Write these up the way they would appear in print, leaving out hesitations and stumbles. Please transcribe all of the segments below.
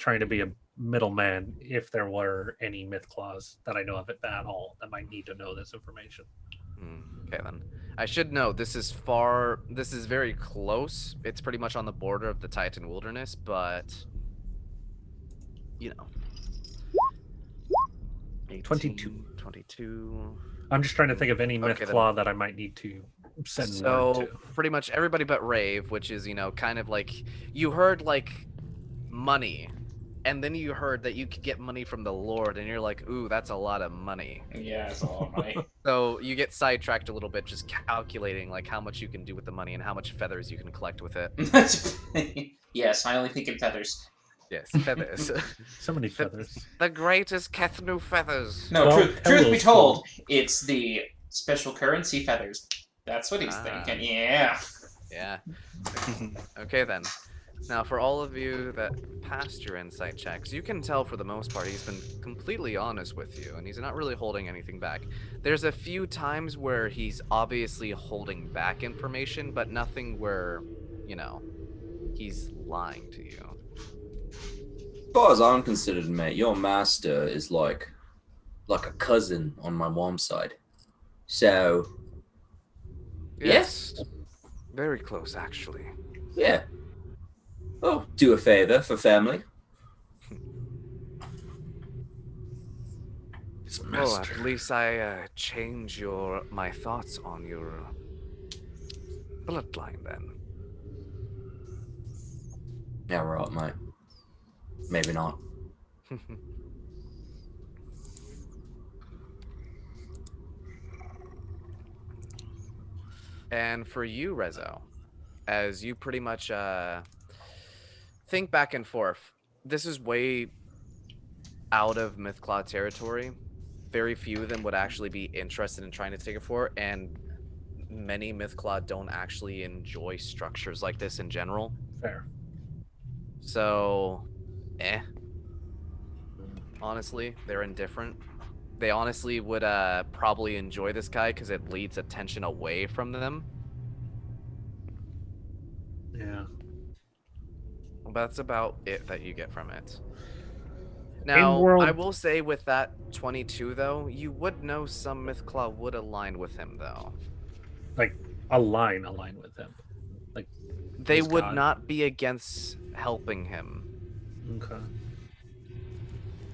trying to be a middleman if there were any myth claws that I know of at all that might need to know this information. Okay then. I should note this is very close. It's pretty much on the border of the Titan Wilderness, but you know. 18, 22. 22. I'm just trying to think of any myth Okay, then. claw that I might need to send word So to. pretty much everybody but Rave, which is, kind of like you heard like money, and then you heard that you could get money from the Lord, and you're like, ooh, that's a lot of money. Yeah, it's a lot of money. So you get sidetracked a little bit just calculating like how much you can do with the money and how much feathers you can collect with it. Yes, I only think in feathers. Yes, feathers. So many feathers. The greatest Kethnu feathers. No, Well, truth be Hello's told, it's the special currency feathers. That's what he's Ah. thinking. Yeah. Yeah. Okay then. Now, for all of you that passed your insight checks, you can tell for the most part he's been completely honest with you, and he's not really holding anything back. There's a few times where he's obviously holding back information, but nothing where, he's lying to you. As far as I'm considered, mate, your master is like a cousin on my mom's side. So, Yes. Very close, actually. yeah. Oh, do a favor for family. Oh, at least I change my thoughts on your bloodline then. Yeah, right, mate. Maybe not. And for you, Rezo, as you pretty much think back and forth, this is way out of Mythclaw territory. Very few of them would actually be interested in trying to take it for, and many Mythclaw don't actually enjoy structures like this in general. Fair. So, honestly, they're indifferent. They honestly would probably enjoy this guy because it leads attention away from them. Yeah. But that's about it that you get from it. Now, I will say with that 22, though, you would know some Mythclaw would align with him, though. Like, align with him. Like, they his would god. not be against helping him. Okay.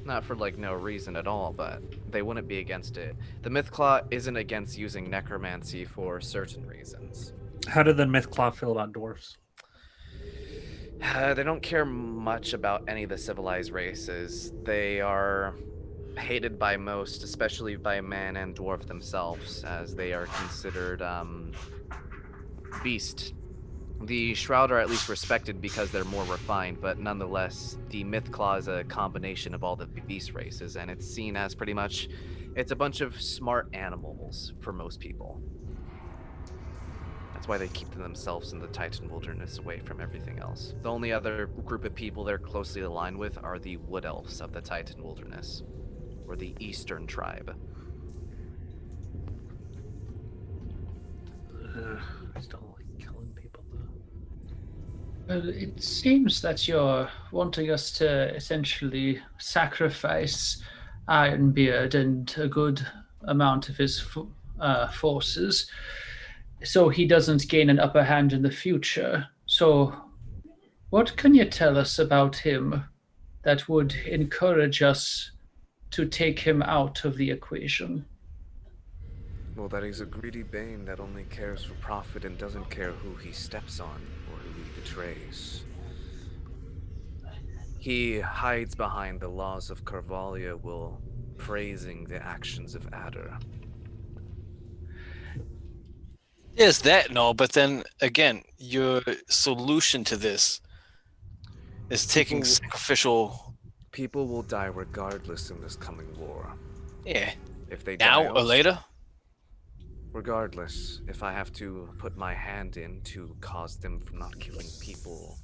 Not for, no reason at all, but they wouldn't be against it. The Mythclaw isn't against using necromancy for certain reasons. How did the Mythclaw feel about dwarves? They don't care much about any of the civilized races. They are hated by most, especially by man and dwarf themselves, as they are considered beast. The Shroud are at least respected because they're more refined, but nonetheless, the Mythclaw is a combination of all the beast races, and it's seen as pretty much, it's a bunch of smart animals for most people. That's why they keep themselves in the Titan Wilderness away from everything else. The only other group of people they're closely aligned with are the Wood Elves of the Titan Wilderness, or the Eastern Tribe. I still don't like killing people, though. Well, it seems that you're wanting us to essentially sacrifice Ironbeard and a good amount of his forces so he doesn't gain an upper hand in the future. So what can you tell us about him that would encourage us to take him out of the equation? Well, that he's a greedy Bane that only cares for profit and doesn't care who he steps on or who he betrays. He hides behind the laws of Carvalia while praising the actions of Adder. Yes, that and all, but then again, your solution to this is taking sacrificial. People will die regardless in this coming war. Yeah. If they now die or later. Regardless, if I have to put my hand in to cause them from not killing people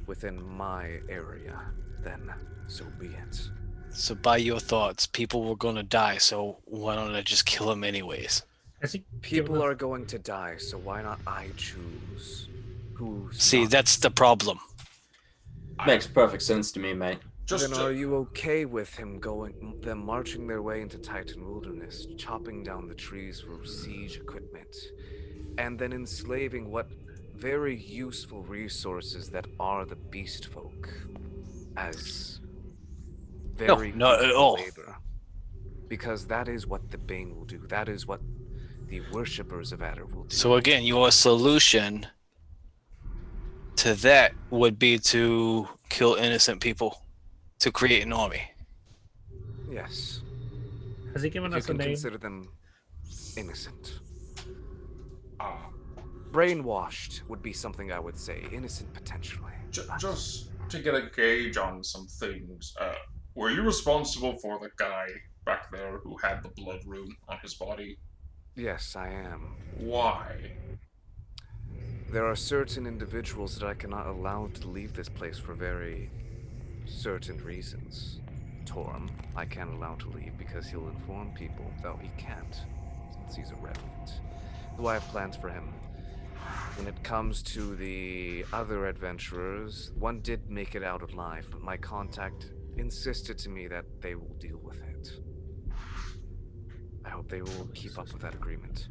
within my area, then so be it. So by your thoughts, people were going to die, so why don't I just kill them anyways? People are going to die, so why not I choose who's See, not? that's the problem. Makes perfect sense to me, mate. Just Then are you okay with them marching their way into Titan Wilderness, chopping down the trees for siege equipment, and then enslaving what very useful resources that are the beast folk as very not at useful all. labor? Because that is what the Bane will do. That is what the worshippers of Adder will do. So again, your solution to that would be to kill innocent people to create an army. Yes. Has he given You us a can name? consider them innocent. Ah, Brainwashed would be something I would say. Innocent potentially. just to get a gauge on some things, were you responsible for the guy back there who had the blood rune on his body? Yes, I am. Why? There are certain individuals that I cannot allow to leave this place for very certain reasons. Torum, I can't allow to leave because he'll inform people, though he can't, since he's a revenant. Though I have plans for him. When it comes to the other adventurers, one did make it out alive, but my contact insisted to me that they will deal with it. I hope they will keep up with that agreement.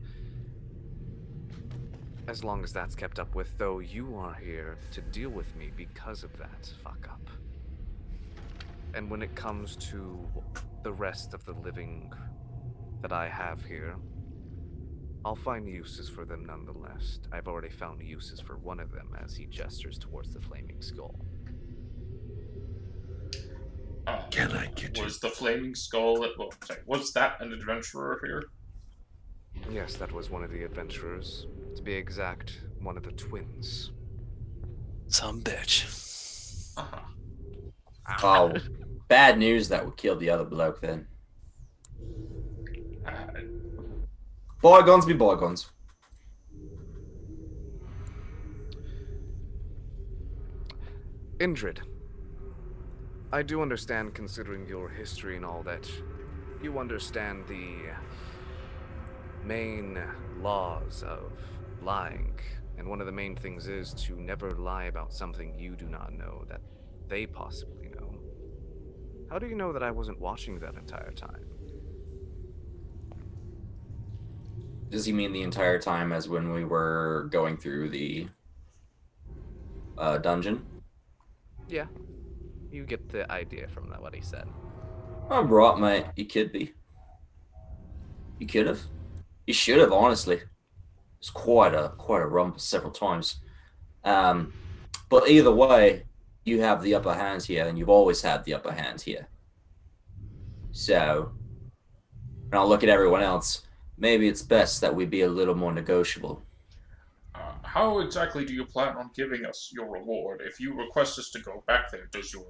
As long as that's kept up with, though you are here to deal with me because of that fuck up. And when it comes to the rest of the living that I have here, I'll find uses for them nonetheless. I've already found uses for one of them as he gestures towards the flaming skull. Can I get you? Was the flaming skull? Was that an adventurer here? Yes, that was one of the adventurers. To be exact, one of the twins. Some bitch. Uh-huh. Oh, bad news that would kill the other bloke then. Bygones be bygones. Indrid, I do understand, considering your history and all that, you understand the main laws of lying. And one of the main things is to never lie about something you do not know that they possibly know. How do you know that I wasn't watching that entire time? Does he mean the entire time as when we were going through the dungeon? Yeah. You get the idea from that, what he said. I'm right, mate. You could be. You could have. You should have, honestly. It's quite a rump several times. But either way, you have the upper hand here, and you've always had the upper hand here. So, and I'll look at everyone else. Maybe it's best that we be a little more negotiable. How exactly do you plan on giving us your reward? If you request us to go back there, does your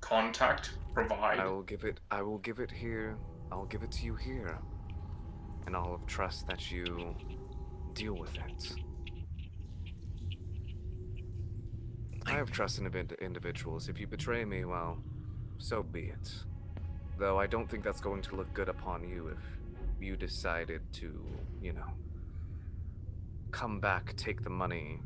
contact provide? I will give it here. I'll give it to you here. And I'll trust that you deal with it. I have trust in individuals. If you betray me, well, so be it. Though I don't think that's going to look good upon you if you decided to, come back, take the money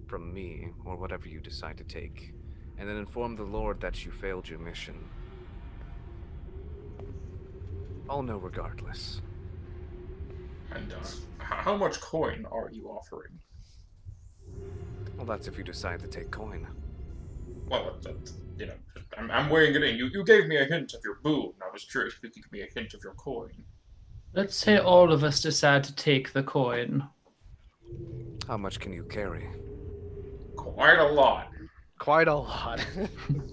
from me, or whatever you decide to take, and then inform the Lord that you failed your mission. I'll know regardless. And how much coin are you offering? Well, that's if you decide to take coin. Well, I'm weighing it in. You gave me a hint of your boon. I was curious if you could give me a hint of your coin. Let's say all of us decide to take the coin. How much can you carry? Quite a lot. Quite a lot.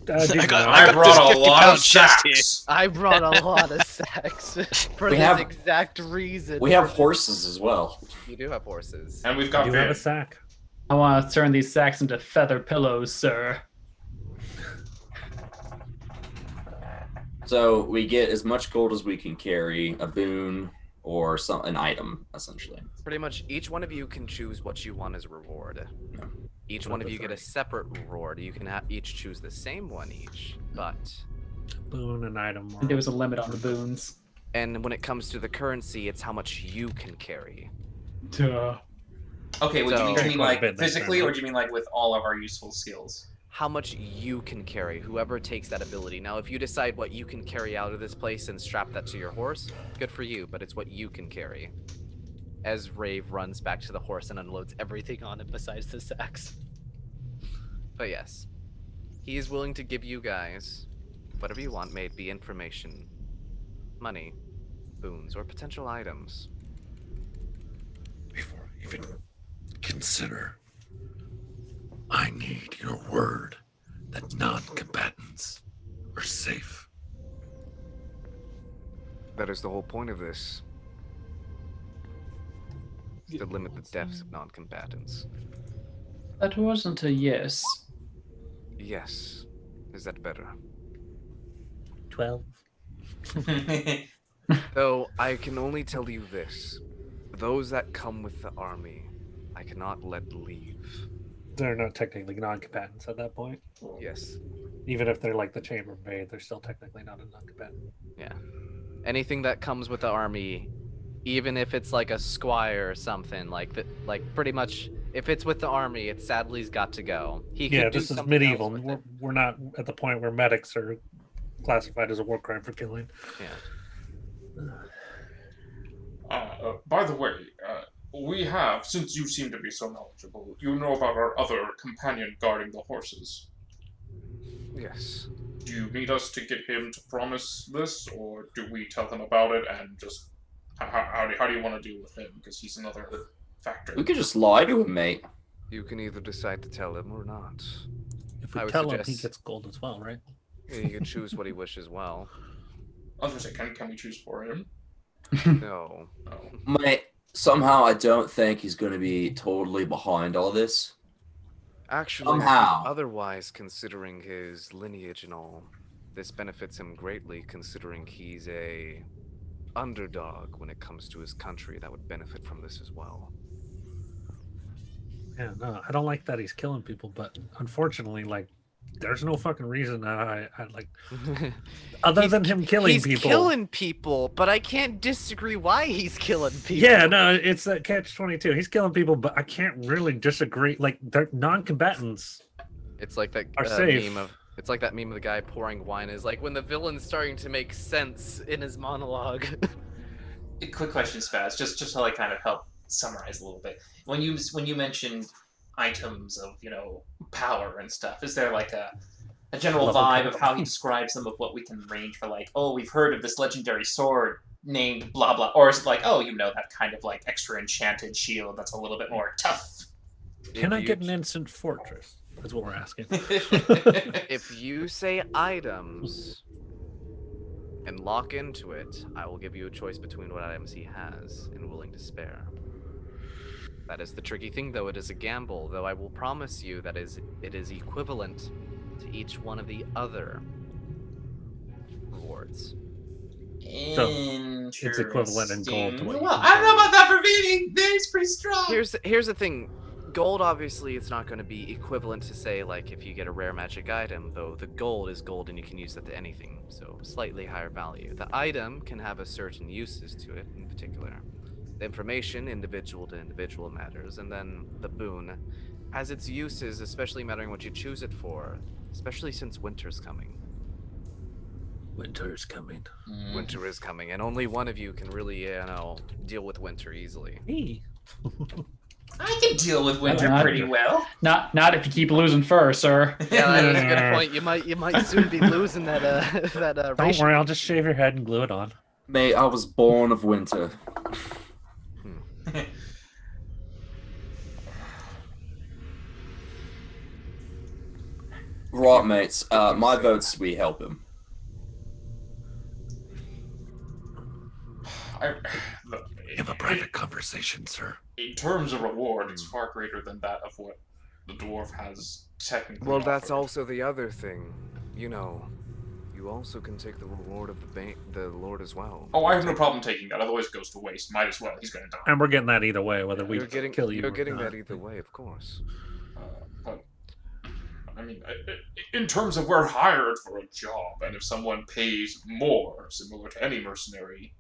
I brought a lot of sacks. I brought a lot of sacks for We this have- exact reason. We have horses as well. You do have horses. And we've got You have a Vin. sack. I want to turn these sacks into feather pillows, sir. So we get as much gold as we can carry, a boon, or an item, essentially. Pretty much each one of you can choose what you want as a reward. Each one of you get a separate reward. You can each choose the same one each, but... Boon and item. There was a limit on the boons. And when it comes to the currency, it's how much you can carry. Duh. Okay, do you So- mean Quite a bit like next physically, time, or do you mean like with all of our useful skills? how much you can carry, whoever takes that ability. Now, if you decide what you can carry out of this place and strap that to your horse, good for you, but it's what you can carry. As Rave runs back to the horse and unloads everything on it besides the sacks. But yes, he is willing to give you guys whatever you want, may it be information, money, boons, or potential items. Before I even consider, I need your word that non-combatants are safe. That is the whole point of this. Is to limit the deaths of non-combatants. That wasn't a yes. Yes. Is that better? 12. Though I can only tell you this. Those that come with the army, I cannot let leave. They're not technically non-combatants at that point. Yes. Even if they're like the chambermaid, they're still technically not a non-combatant. Yeah. Anything that comes with the army, even if it's like a squire or something, like that, like pretty much, if it's with the army, it sadly's got to go. He could Yeah, do this is something medieval. else with it. We're not at the point where medics are classified as a war crime for killing. Yeah. By the way, we have, since you seem to be so knowledgeable, you know about our other companion guarding the horses. Yes. Do you need us to get him to promise this, or do we tell him about it and just... How do you want to deal with him? Because he's another factor. We could just lie to him, mate. You can either decide to tell him or not. If we I would tell him, he suggest- gets gold as well, right? He can choose what he wishes well. I was going to say, can we choose for him? No. No. Mate, somehow I don't think he's going to be totally behind all this. Actually, I think Somehow. otherwise, considering his lineage and all, this benefits him greatly, considering he's a underdog when it comes to his country that would benefit from this as well. Yeah, no, I don't like that he's killing people, but unfortunately, like, there's no fucking reason I like, other than him killing he's people. killing people, but I can't disagree why he's killing people. Yeah, no, it's that catch-22. He's killing people, but I can't really disagree. Like, they're non-combatants. It's like that Are safe. meme of. It's like that meme of the guy pouring wine. Is like when the villain's starting to make sense in his monologue. A quick question, Spaz, just to like kind of help summarize a little bit. When you mentioned items of power and stuff, is there like a general Level vibe cap. of how he describes them of what we can range for? Like, oh, we've heard of this legendary sword named blah blah, or is it like, oh, that kind of like extra enchanted shield that's a little bit more tough? Can If I you get an instant fortress? That's what we're asking. If you say items and lock into it, I will give you a choice between what items he has and willing to spare. That is the tricky thing, though. It is a gamble, though I will promise you that it is equivalent to each one of the other rewards. It's equivalent in gold to what you Well, can I don't know carry. about that for being. It's pretty strong. Here's the thing. Gold, obviously, it's not going to be equivalent to, say, like, if you get a rare magic item, though the gold is gold and you can use that to anything, so slightly higher value. The item can have a certain uses to it, in particular. The information, individual to individual, matters, and then the boon has its uses, especially mattering what you choose it for, especially since winter's coming. Winter's coming. Winter is coming, and only one of you can really, deal with winter easily. Me. I can deal with winter Not- pretty well. Not if you keep losing fur, sir. Yeah, that's a good point. You might soon be losing that Don't ration. worry, I'll just shave your head and glue it on. Mate, I was born of winter. Right, mates. My vote's we help him. Look, Have a private conversation, sir. in terms of reward, it's far greater than that of what the dwarf has technically Well, that's offered. also the other thing. You also can take the reward of the Lord as well. Oh, I have no problem taking that. Otherwise, it goes to waste. Might as well. He's going to die. And we're getting that either way, whether we You're getting kill you You're or getting not. that either way, of course. But I mean, in terms of we're hired for a job, and if someone pays more, similar to any mercenary,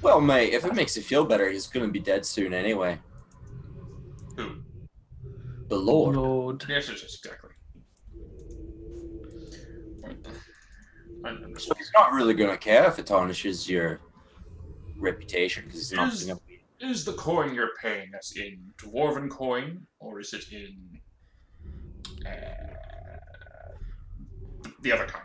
Well, mate, if it makes you feel better, he's gonna be dead soon anyway. Who? The Lord. Lord. Yes, exactly. So he's not really going to care if it tarnishes your reputation because he's not going to be. Is the coin you're paying us in dwarven coin, or is it in the other kind?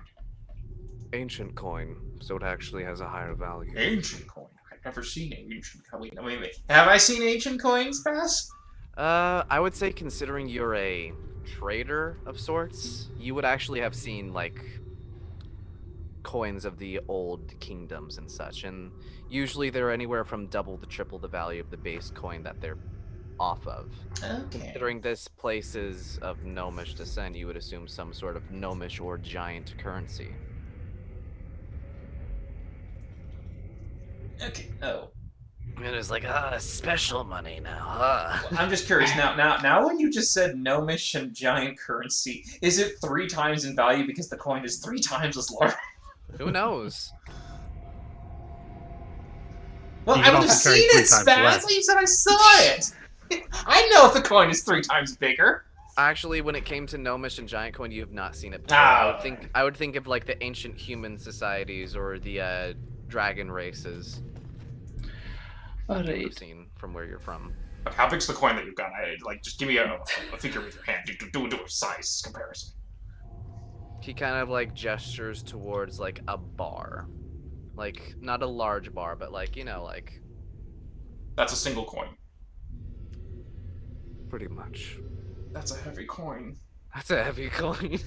Ancient coin, so it actually has a higher value. Ancient coin. I've never seen ancient coin. Wait. Have I seen ancient coins pass? I would say considering you're a trader of sorts, you would actually have seen like coins of the old kingdoms and such, and usually they're anywhere from double to triple the value of the base coin that they're off of. Okay. Considering this place is of gnomish descent, you would assume some sort of gnomish or giant currency. Okay. Oh. And it's like, special money now, I'm just curious now when you just said gnomish and giant currency, is it 3 times in value because the coin is 3 times as large? Who knows? Well, You I can would have also carry seen 3 it, times Spaz. less. You said I saw it. I know if the coin is 3 times bigger. Actually, when it came to gnomish and giant coin, you have not seen it before. Ah. I would think of like the ancient human societies or the dragon races. All You've right. seen from where you're from. Like, how big's the coin that you've got? Just give me a figure with your hand. Do a size comparison. He kind of like gestures towards like a bar, like not a large bar, but like like That's a single coin. pretty much. That's a heavy coin. That's a heavy coin.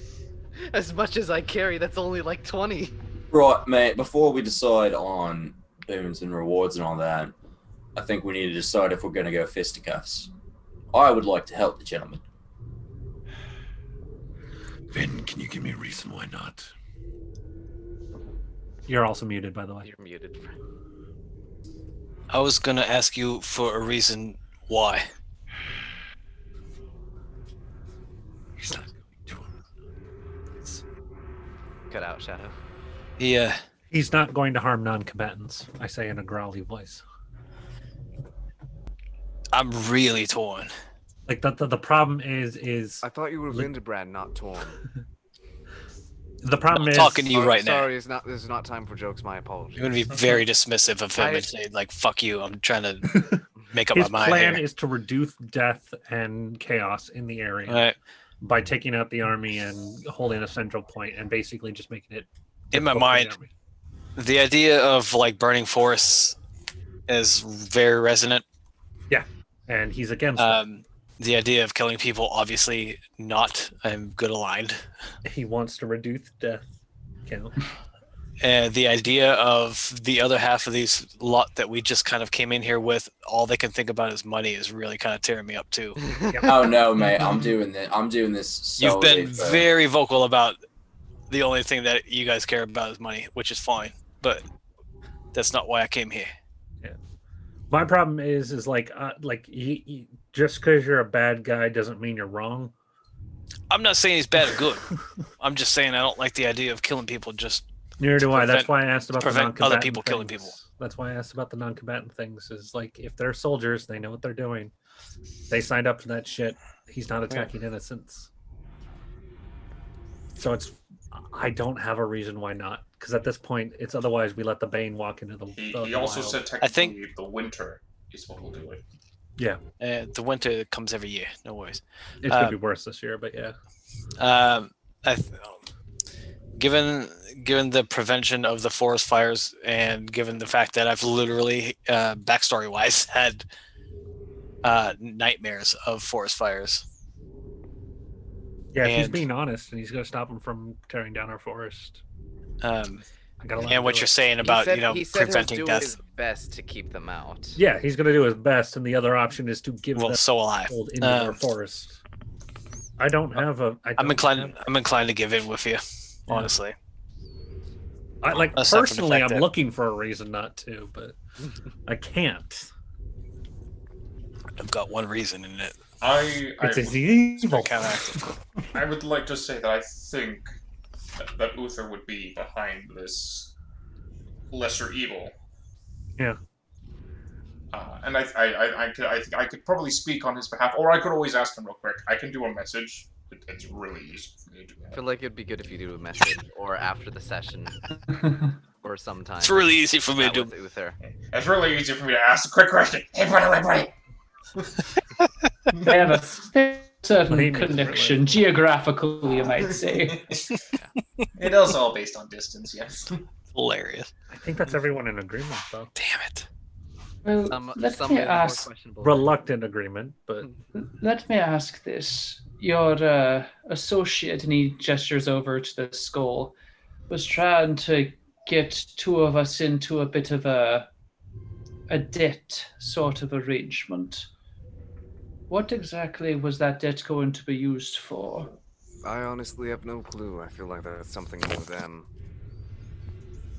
As much as I carry, that's only like 20. Right, mate, before we decide on boons and rewards and all that, I think we need to decide if we're going to go fisticuffs. I would like to help the gentleman. Vin, can you give me a reason why not? You're also muted, by the way. You're muted. I was gonna ask you for a reason why. He's not going to. Cut out, Shadow. Yeah. He's not going to harm non-combatants, I say in a growly voice. I'm really torn. Like the problem is I thought you were Li- Lindebrand, not Torm. the problem I'm is talking to you right now. Sorry, this is not time for jokes. My apologies. You're gonna be very dismissive of him I- and say like, "Fuck you." I'm trying to make up his my mind plan here. is to reduce death and chaos in the area All right. by taking out the army and holding a central point and basically just making it In my difficult for the mind, army. the idea of like burning forests is very resonant. And he's against that. The idea of killing people, obviously not. I'm good aligned. He wants to reduce death count. And the idea of the other half of these lot that we just kind of came in here with, all they can think about is money, is really kind of tearing me up too. Oh no, mate! I'm doing this. I'm doing this. You've solely been for- very vocal about the only thing that you guys care about is money, which is fine, but that's not why I came here. My problem is like just because you're a bad guy doesn't mean you're wrong. I'm not saying he's bad or good. I'm just saying I don't like the idea of killing people. Just Neither do I. That's prevent- why I asked about the prevent other non-combatant people killing things. people. That's why I asked about the non-combatant things. Is like if they're soldiers, they know what they're doing. They signed up for that shit. He's not attacking innocents. So I don't have a reason why not. Because at this point, it's otherwise we let the Bane walk into the. He the also wild. said I think- technically the winter is what will do it. the winter comes every year. No worries. It could be worse this year, but yeah. Given the prevention of the forest fires, and given the fact that I've literally, backstory wise, had nightmares of forest fires. Yeah, if he's And- being honest, and he's going to stop him from tearing down our forest. Um, I gotta let him and what do you're it. saying about he said preventing he'll do death. his best to keep them out. Yeah, he's going to do his best, and the other option is to give Well, them so will I. hold into our forest. I don't have a. I'm inclined to give in with you, honestly. I like Aside from the personally, fact I'm that- looking for a reason not to, but I can't. I've got one reason in it. It's evil. Counteractive. I would like to say that I think that Uther would be behind this lesser evil. Yeah. And I think I could probably speak on his behalf, or I could always ask him real quick. I can do a message. It's really easy for me to do I that. feel like it'd be good if you do a message or after the session or sometime. It's really easy for me to do. with her. It's really easy for me to ask a quick question. Hey, buddy. They have a certain Maybe it's connection, related. geographically, you might say. It is all based on distance, yes. Hilarious. I think that's everyone in agreement, though. Damn it. Well, Some let may me be more ask. questionable. Reluctant agreement, but Let me ask this. Your associate, and he gestures over to the skull, was trying to get two of us into a bit of a debt sort of arrangement. What exactly was that debt going to be used for? I honestly have no clue. I feel like that's something more them.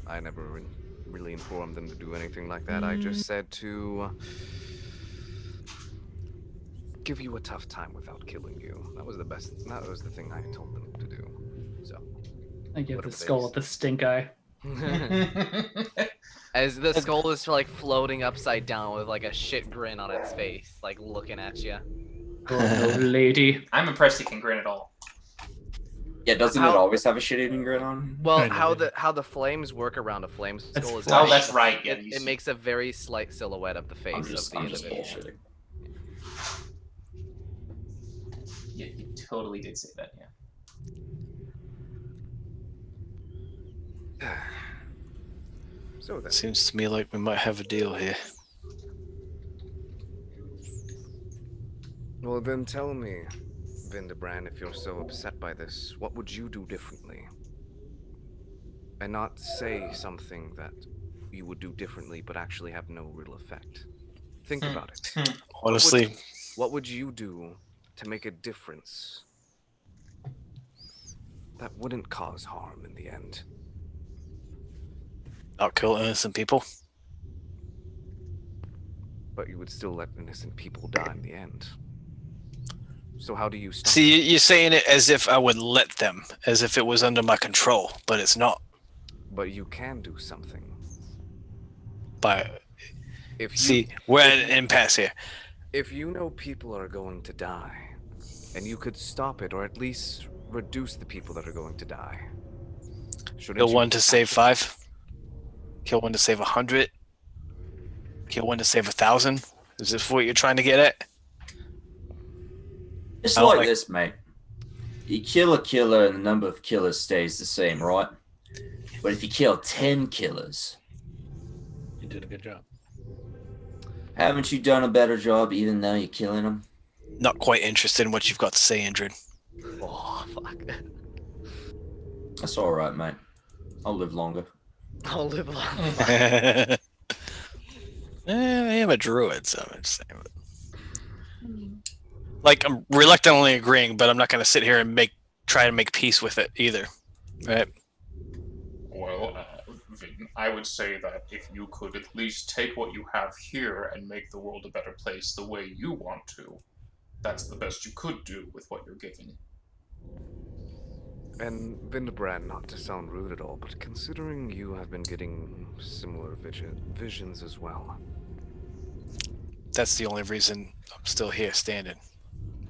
I never really informed them to do anything like that. I just said to give you a tough time without killing you. That was the thing I told them to do. So I give Whatever the they skull just- the stink eye. as the skull is like floating upside down with like a shit grin on its face, like looking at you. Oh, no, lady. I'm impressed he can grin at all. Yeah, doesn't How- it always have a shit-eating grin on? Well, Kind of, how the flames work around a flame That's skull is flash. Oh, that's right. Yeah, it makes a very slight silhouette of the face I'm of just the individual. bullshitting. Yeah, you totally did say that. Yeah. So then, Seems to me like we might have a deal here. well then tell me, Vindebrand, if you're so upset by this, what would you do differently? And not say something that you would do differently, but actually have no real effect. Think about it. Honestly, What would you do to make a difference that wouldn't cause harm in the end? not kill innocent people. But you would still let innocent people die in the end. So how do you stop? See, you're saying it as if I would let them, as if it was under my control, but it's not. But you can do something. But If you, see, we're at an impasse here. if you know people are going to die, and you could stop it, or at least reduce the people that are going to die. Shouldn't Kill you one to act save it? 5. Kill one to save 100. Kill one to save 1,000. Is this what you're trying to get at? It's I don't like like- this, mate. You kill a killer and the number of killers stays the same, right? But if you kill 10 killers, you did a good job. haven't you done a better job even though you're killing them? Not quite interested in what you've got to say, Indrid. Oh, fuck. That's all right, mate. I'll live longer. I'll live long. I am a druid, so I'm just saying. Like, I'm reluctantly agreeing, but I'm not going to sit here and try to make peace with it either. Right? Well, Vin, I would say that if you could at least take what you have here and make the world a better place the way you want to, that's the best you could do with what you're given. And Vindebrand, not to sound rude at all, but considering you have been getting similar visions as well, That's the only reason I'm still here standing.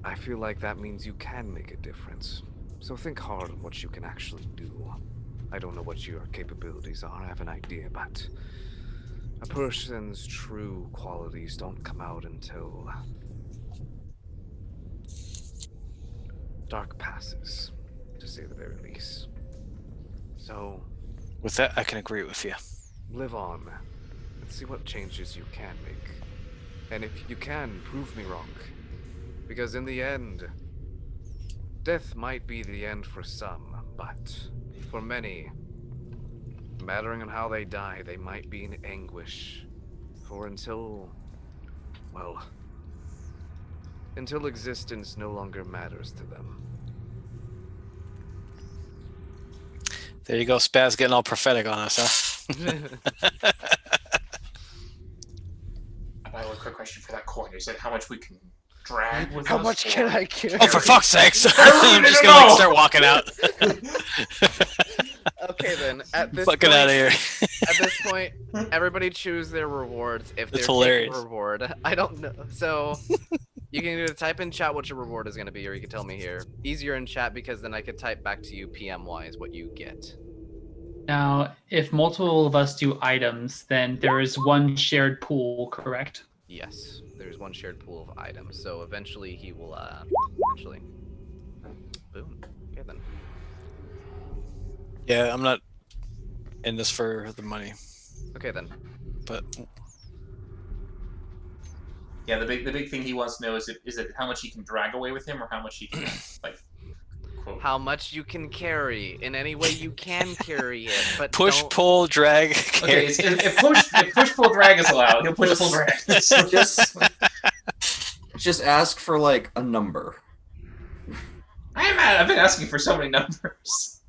I feel like that means you can make a difference. So think hard on what you can actually do. I don't know what your capabilities are, I have an idea, but a person's true qualities don't come out until dark passes, to say the very least. So, With that, I can agree with you. live on and see what changes you can make. And if you can, prove me wrong. Because in the end, death might be the end for some, but for many, mattering on how they die, they might be in anguish. For until existence no longer matters to them. There you go, Spaz getting all prophetic on us, huh? By the way, quick question for that coin. Is it how much we can drag with How us? much or- can I carry? Oh, for fuck's sakes! I really I'm just didn't gonna know. start walking out. Okay then. At this Fucking point, out of here. At this point, everybody choose their rewards if they're That's taking hilarious. a reward. I don't know. So you can either type in chat what your reward is going to be, or you can tell me here. Easier in chat because then I could type back to you PM wise what you get. Now, if multiple of us do items, then there is one shared pool, correct? Yes, there's one shared pool of items. So eventually he will eventually. Boom. Okay then. Yeah, I'm not in this for the money, Okay then. but Yeah, the big thing he wants to know is it how much he can drag away with him, or how much he can like quote. How much you can carry in any way you can carry it, but push, don't... pull, drag. Okay, carry. if push pull drag is allowed, he'll push pull drag. Just ask for like a number. I've been asking for so many numbers.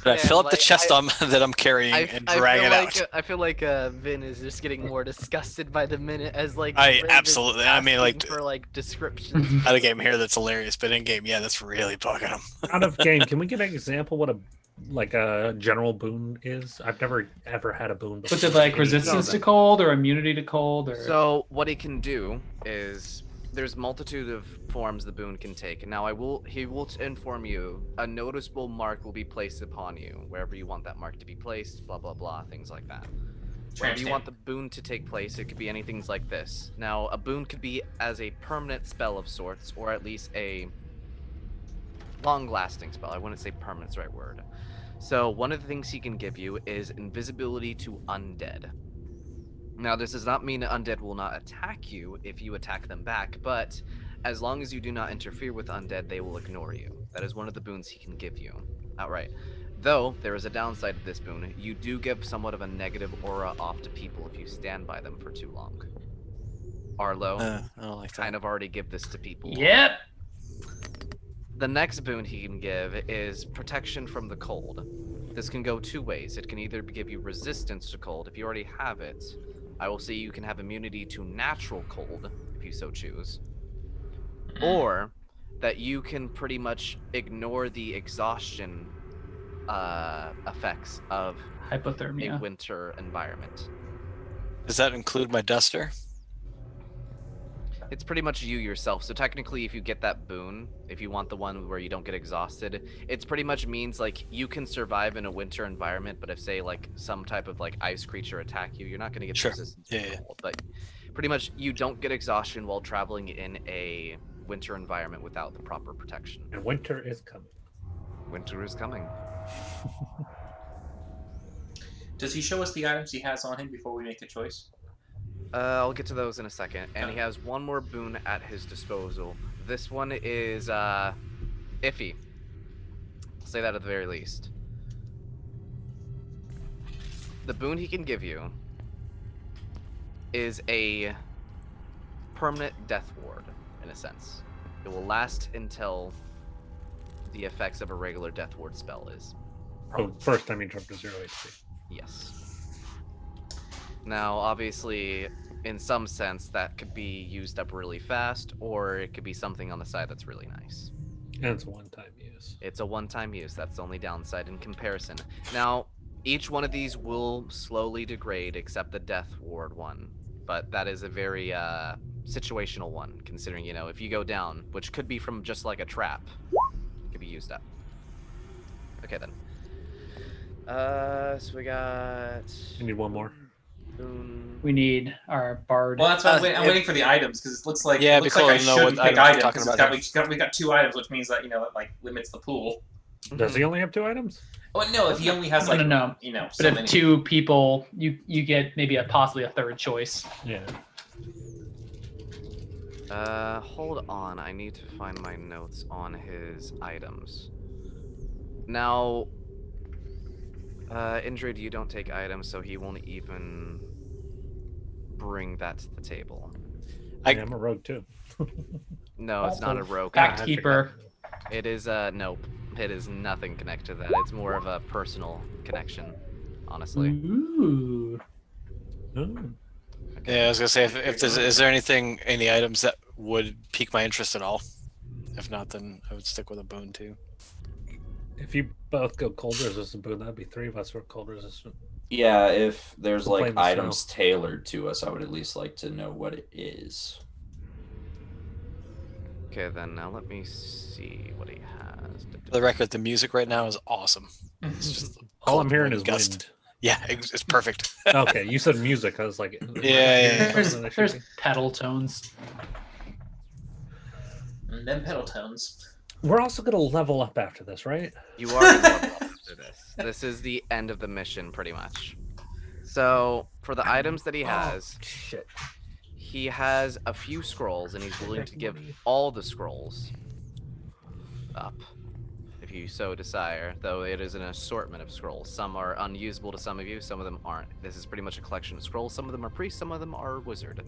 But I Man, fill up the like, chest that I'm carrying and drag it out. I feel like Vin is just getting more disgusted by the minute as like I Rin is absolutely- I mean, like, asking for like descriptions. Out of game here, that's hilarious. But in game, yeah, that's really bugging him. Out of game, can we get an example what a general boon is? I've never ever had a boon before. Was it like resistance to cold or immunity to cold? Or So what he can do is there's multitude of forms the boon can take. Now he will inform you a noticeable mark will be placed upon you wherever you want that mark to be placed. Blah blah blah, things like that. Wherever you want the boon to take place, it could be anything like this. Now a boon could be as a permanent spell of sorts, or at least a long-lasting spell. I wouldn't say permanent's the right word. So one of the things he can give you is invisibility to undead. Now, this does not mean undead will not attack you if you attack them back, but as long as you do not interfere with undead, they will ignore you. That is one of the boons he can give you outright. Though, there is a downside to this boon. You do give somewhat of a negative aura off to people if you stand by them for too long. Arlo, I don't like that. kind of already give this to people. Yep. The next boon he can give is protection from the cold. This can go two ways. It can either give you resistance to cold. If you already have it, I will say you can have immunity to natural cold, if you so choose. Or that you can pretty much ignore the exhaustion effects of a Hypothermia. winter environment. Does that include my duster? It's pretty much you yourself. So technically, if you get that boon, if you want the one where you don't get exhausted, it's pretty much means like you can survive in a winter environment. But if say like some type of like ice creature attack you, you're not going to get Sure. resistance Yeah, to yeah. cold. But pretty much you don't get exhaustion while traveling in a winter environment without the proper protection. And winter is coming. Winter is coming. Does he show us the items he has on him before we make a choice? I'll get to those in a second. And he has one more boon at his disposal. This one is iffy. I'll say that at the very least. The boon he can give you is a permanent death ward, in a sense. It will last until the effects of a regular death ward spell is. So first time you drop to 0 HP. Yes. Now, obviously, in some sense, that could be used up really fast, or it could be something on the side that's really nice. And it's a one-time use. It's a one-time use. That's the only downside in comparison. Now, each one of these will slowly degrade, except the Death Ward one. But that is a very situational one, considering, you know, if you go down, which could be from just like a trap, it could be used up. Okay, then. So we got... You need one more. Boon. We need our bard. Well, that's why I'm waiting for the items because it looks like Yeah, it looks because like I I know shouldn't what pick items we're items talking because we got 2 items, which means that it like limits the pool. Does he only have 2 items? Oh no, if he only has No, like no. you know, But so if many. 2 people, you get maybe possibly a third choice. Yeah. Hold on. I need to find my notes on his items. Now, Indrid, you don't take items, so he won't even bring that to the table. I'm a rogue too. No, it's not a rogue. Fact keeper. It is, nope. It is nothing connected to that. It's more of a personal connection, honestly. Ooh. Oh. Yeah, I was gonna say if there's is there anything in the items that would pique my interest at all? If not, then I would stick with a boon too. If you both go cold resistant, boom, that'd be 3 of us who are cold resistant. Yeah, if there's We'll play like in the snow. items tailored to us, I would at least like to know what it is. Okay, then now let me see what he has. For the record, the music right now is awesome. It's just All I'm cold hearing wind is gust. wind. Yeah, it's perfect. Okay, you said music. I was like, Yeah. There's pedal tones. And then pedal tones. We're also gonna level up after this, right? You are gonna level up after this. This is the end of the mission, pretty much. So for the items that he has, Shit. he has a few scrolls, and he's willing to give all the scrolls up, if you so desire. Though it is an assortment of scrolls. Some are unusable to some of you, some of them aren't. This is pretty much a collection of scrolls. Some of them are priests, some of them are wizard.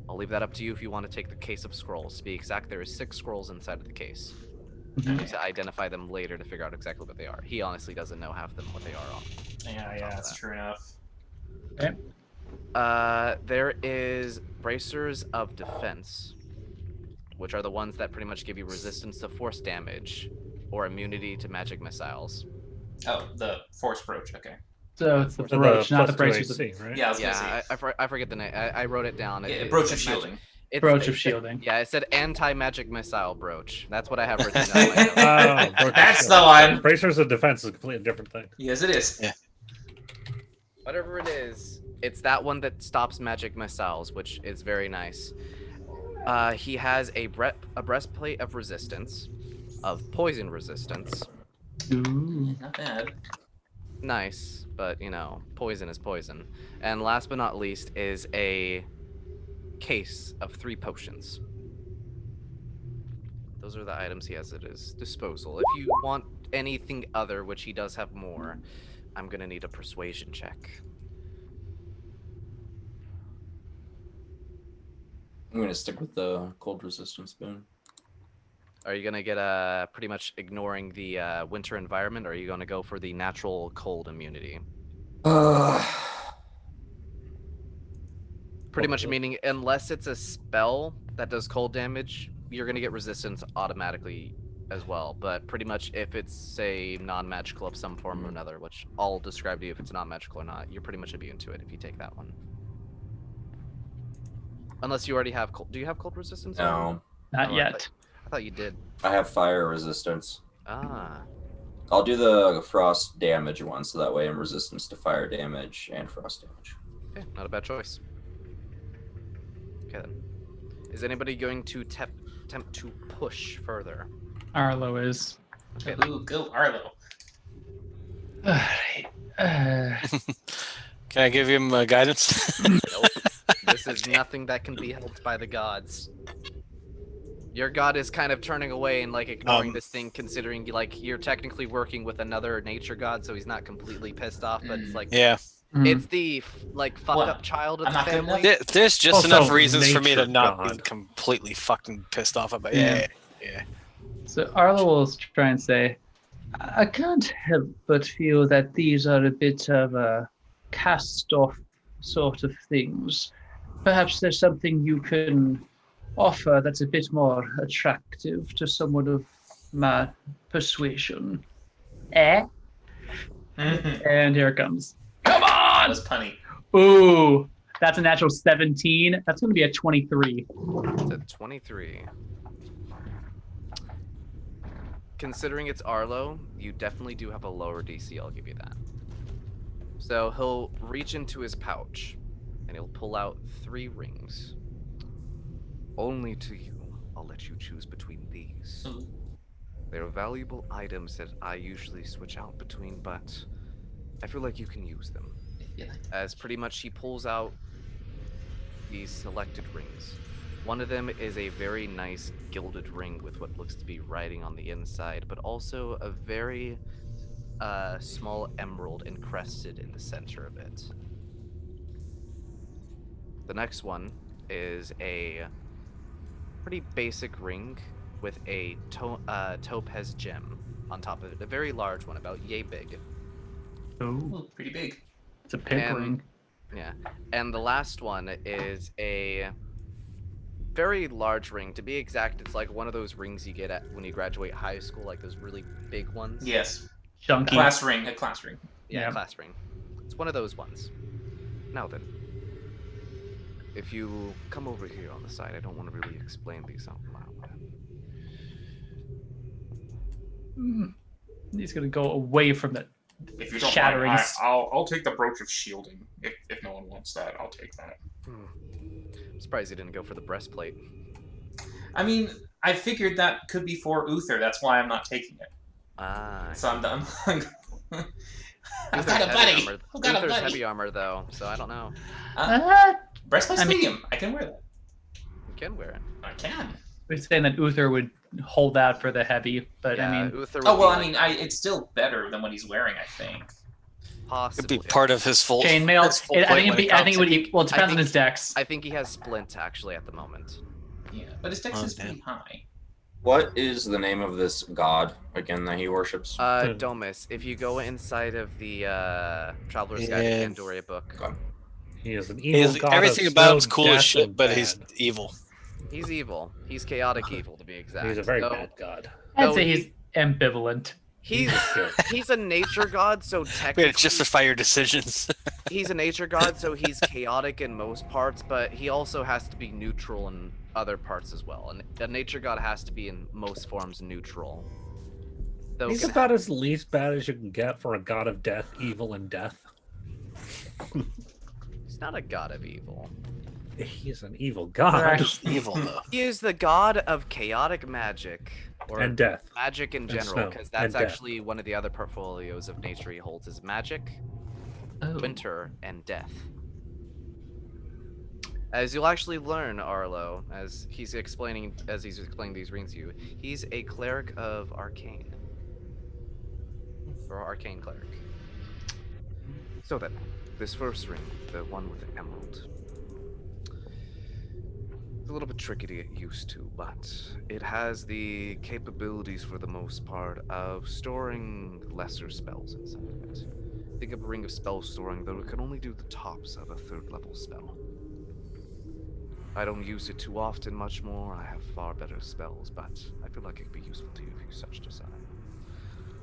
I'll leave that up to you if you want to take the case of scrolls. To be exact, there is 6 scrolls inside of the case. I need to identify them later to figure out exactly what they are. He honestly doesn't know half of them what they are on. Yeah, that's true enough. Okay. There is bracers of defense, which are the ones that pretty much give you resistance to force damage or immunity to magic missiles. Oh, the force brooch. Okay. So it's the So brooch, not the plus 2 braces. AC, right? Yeah, I was gonna Yeah, say. I forget the name. I wrote it down. Yeah, It brooch said of shielding. Brooch it of said- shielding. Yeah, it said anti-magic missile brooch. That's what I have written down. in my notes. Oh, That's the one. Bracers of defense is a completely different thing. Yes, it is. Yeah. Whatever it is, it's that one that stops magic missiles, which is very nice. He has a breastplate of resistance, of poison resistance. Ooh. Not bad. Nice, but you know, poison is poison. And last but not least is a case of 3 potions. Those are the items he has at his disposal. If you want anything other, which he does have more, I'm gonna need a persuasion check. I'm gonna stick with the cold resistance boon. Are you gonna get pretty much ignoring the winter environment, or are you gonna go for the natural cold immunity? Pretty much meaning unless it's a spell that does cold damage, you're gonna get resistance automatically as well. But pretty much if it's say non-magical of some form or another, which I'll describe to you if it's non-magical or not, you're pretty much immune to it if you take that one. Unless you already have cold. Do you have cold resistance? No, Not Oh, yet. I thought you did. I have fire resistance. Ah. I'll do the frost damage one, so that way I'm resistance to fire damage and frost damage. Okay, not a bad choice. Okay then. Is anybody going to attempt to push further? Arlo is. Okay. Ooh, go Arlo. Alright. Can I give him guidance? Nope. This is nothing that can be helped by the gods. Your god is kind of turning away and like ignoring this thing, considering like you're technically working with another nature god, so he's not completely pissed off. But it's like Yeah. it's the like fucked What? up child of I'm the not good family. enough? There's just Also, enough reasons for me to nature not be god. completely fucking pissed off about. Yeah. Yeah. So Arlo will try and say, I can't help but feel that these are a bit of cast-off sort of things. Perhaps there's something you can offer that's a bit more attractive to someone of my persuasion. That And here it comes. Come on! was punny. Ooh, that's a natural 17. That's going to be a 23. It's at 23. Considering it's Arlo, you definitely do have a lower DC, I'll give you that. So he'll reach into his pouch and he'll pull out 3 rings. Only to you, I'll let you choose between these. Ooh. They're valuable items that I usually switch out between, but I feel like you can use them. Yeah. As pretty much he pulls out these selected rings. One of them is a very nice gilded ring with what looks to be writing on the inside, but also a very small emerald encrusted in the center of it. The next one is a pretty basic ring with a topaz gem on top of it. A very large one, about yay big. Ooh, Ooh, pretty big. it's a pink And- ring. Yeah. And the last one is a very large ring. To be exact, it's like one of those rings you get at when you graduate high school, like those really big ones. Yes. A Chunky. class ring. A class ring. Yeah, Yeah. class ring. It's one of those ones. Now then, if you come over here on the side, I don't want to really explain these out loud. He's gonna go away from that. If you don't Shattering. mind, I'll take the brooch of shielding. If no one wants that, I'll take that. I'm surprised he didn't go for the breastplate. I mean, I figured that could be for Uther. That's why I'm not taking it. Ah. So I'm done. I've Uther's got a heavy buddy. armor- I've got a Uther's buddy. heavy armor though, so I don't know. Breastplate's I mean- medium. I can wear that. You can wear it. I can. We're saying that Uther would hold out for the heavy, but Yeah, I mean, Uther Oh would well, be, I mean, it's still better than what he's wearing. I think. Could possibly. be part of his full. chainmail. his full I point think it'd when be. I think it would. comes Well, it depends on think- his dex. I think he has splint actually at the moment. Yeah, but his dex Oh, is damn. pretty high. What is the name of this god again that he worships? Domus. If you go inside of the Traveler's Guide to Yeah. Pandoria book, He is an He evil is, god. everything of about snow, him's cool as death, shit, and but he's bad. evil. he's evil. He's chaotic evil, to be exact. He's a very So, bad god. I'd no, say he's ambivalent. He's Good. he's a nature god, so We had technically to justify your decisions. he's a nature god, so he's chaotic in most parts, but he also has to be neutral in other parts as well. And a nature god has to be in most forms neutral. Though He's can about as least bad as you can get for a god of death, evil, and death. he's not a god of evil. He is an evil god Right. evil though. He is the god of chaotic magic, or and death. magic in and general, snow, because and that's death. actually one of the other portfolios of nature he holds is magic, Oh. winter, and death. As you'll actually learn, Arlo, as he's explaining these rings to you, he's a cleric of arcane. Or arcane cleric. So then, this first ring, the one with the emerald. It's a little bit tricky to get used to, but it has the capabilities for the most part of storing lesser spells inside of it. Think of a ring of spell storing, though it can only do the tops of a 3rd level spell. I don't use it too often much more, I have far better spells, but I feel like it could be useful to you if you such desire.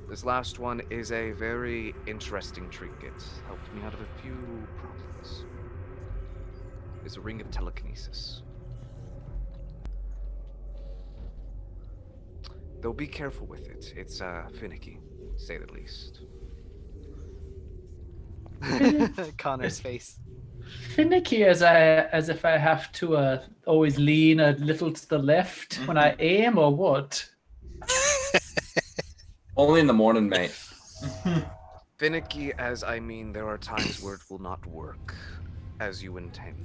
This last one is a very interesting trinket. Helped me out of a few problems. It's a ring of telekinesis. Though be careful with it. It's finicky, to say the least. Connor's face. Finicky as if I have to always lean a little to the left when I aim, or what? Only in the morning, mate. Finicky as I mean there are times where it will not work as you intend.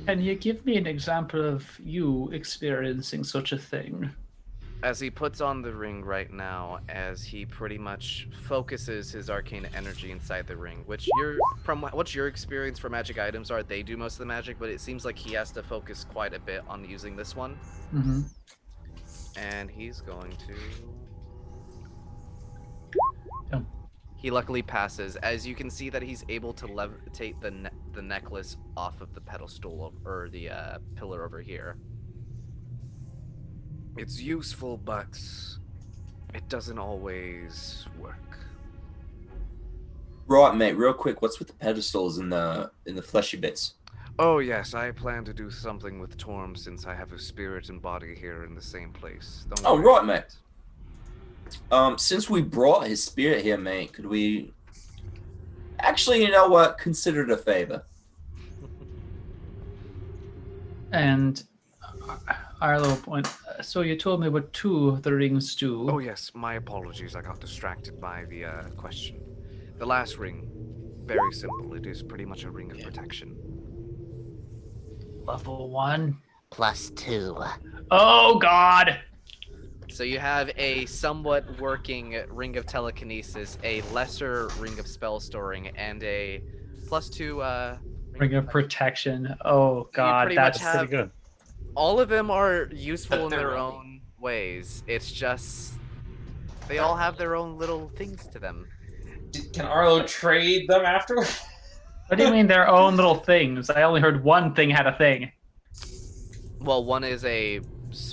Can you give me an example of you experiencing such a thing? As he puts on the ring right now, as he pretty much focuses his arcane energy inside the ring, which what's your experience for magic items are, they do most of the magic, but it seems like he has to focus quite a bit on using this one. Mm-hmm. And he's going to... Oh. He luckily passes. As you can see that he's able to levitate the necklace off of the pedestal or the pillar over here. It's useful, but it doesn't always work. Right, mate. Real quick, what's with the pedestals and the fleshy bits? Oh yes, I plan to do something with Torm since I have a spirit and body here in the same place. Don't Oh, worry right, about mate. it. Since we brought his spirit here, mate, could we... Actually, you know what? Consider it a favor. And Arlo point. So you told me what 2 of the rings do. Oh yes, my apologies. I got distracted by the question. The last ring, very simple. It is pretty much a ring of protection. Level 1. +2. Oh God! So you have a somewhat working ring of telekinesis, a lesser ring of spell storing, and a +2 Ring of protection. Oh God, pretty much that's have- Pretty good. All of them are useful But in they're their wrong. own ways. It's just they all have their own little things to them. Can Arlo trade them afterwards? What do you mean their own little things? I only heard one thing had a thing. Well, one is a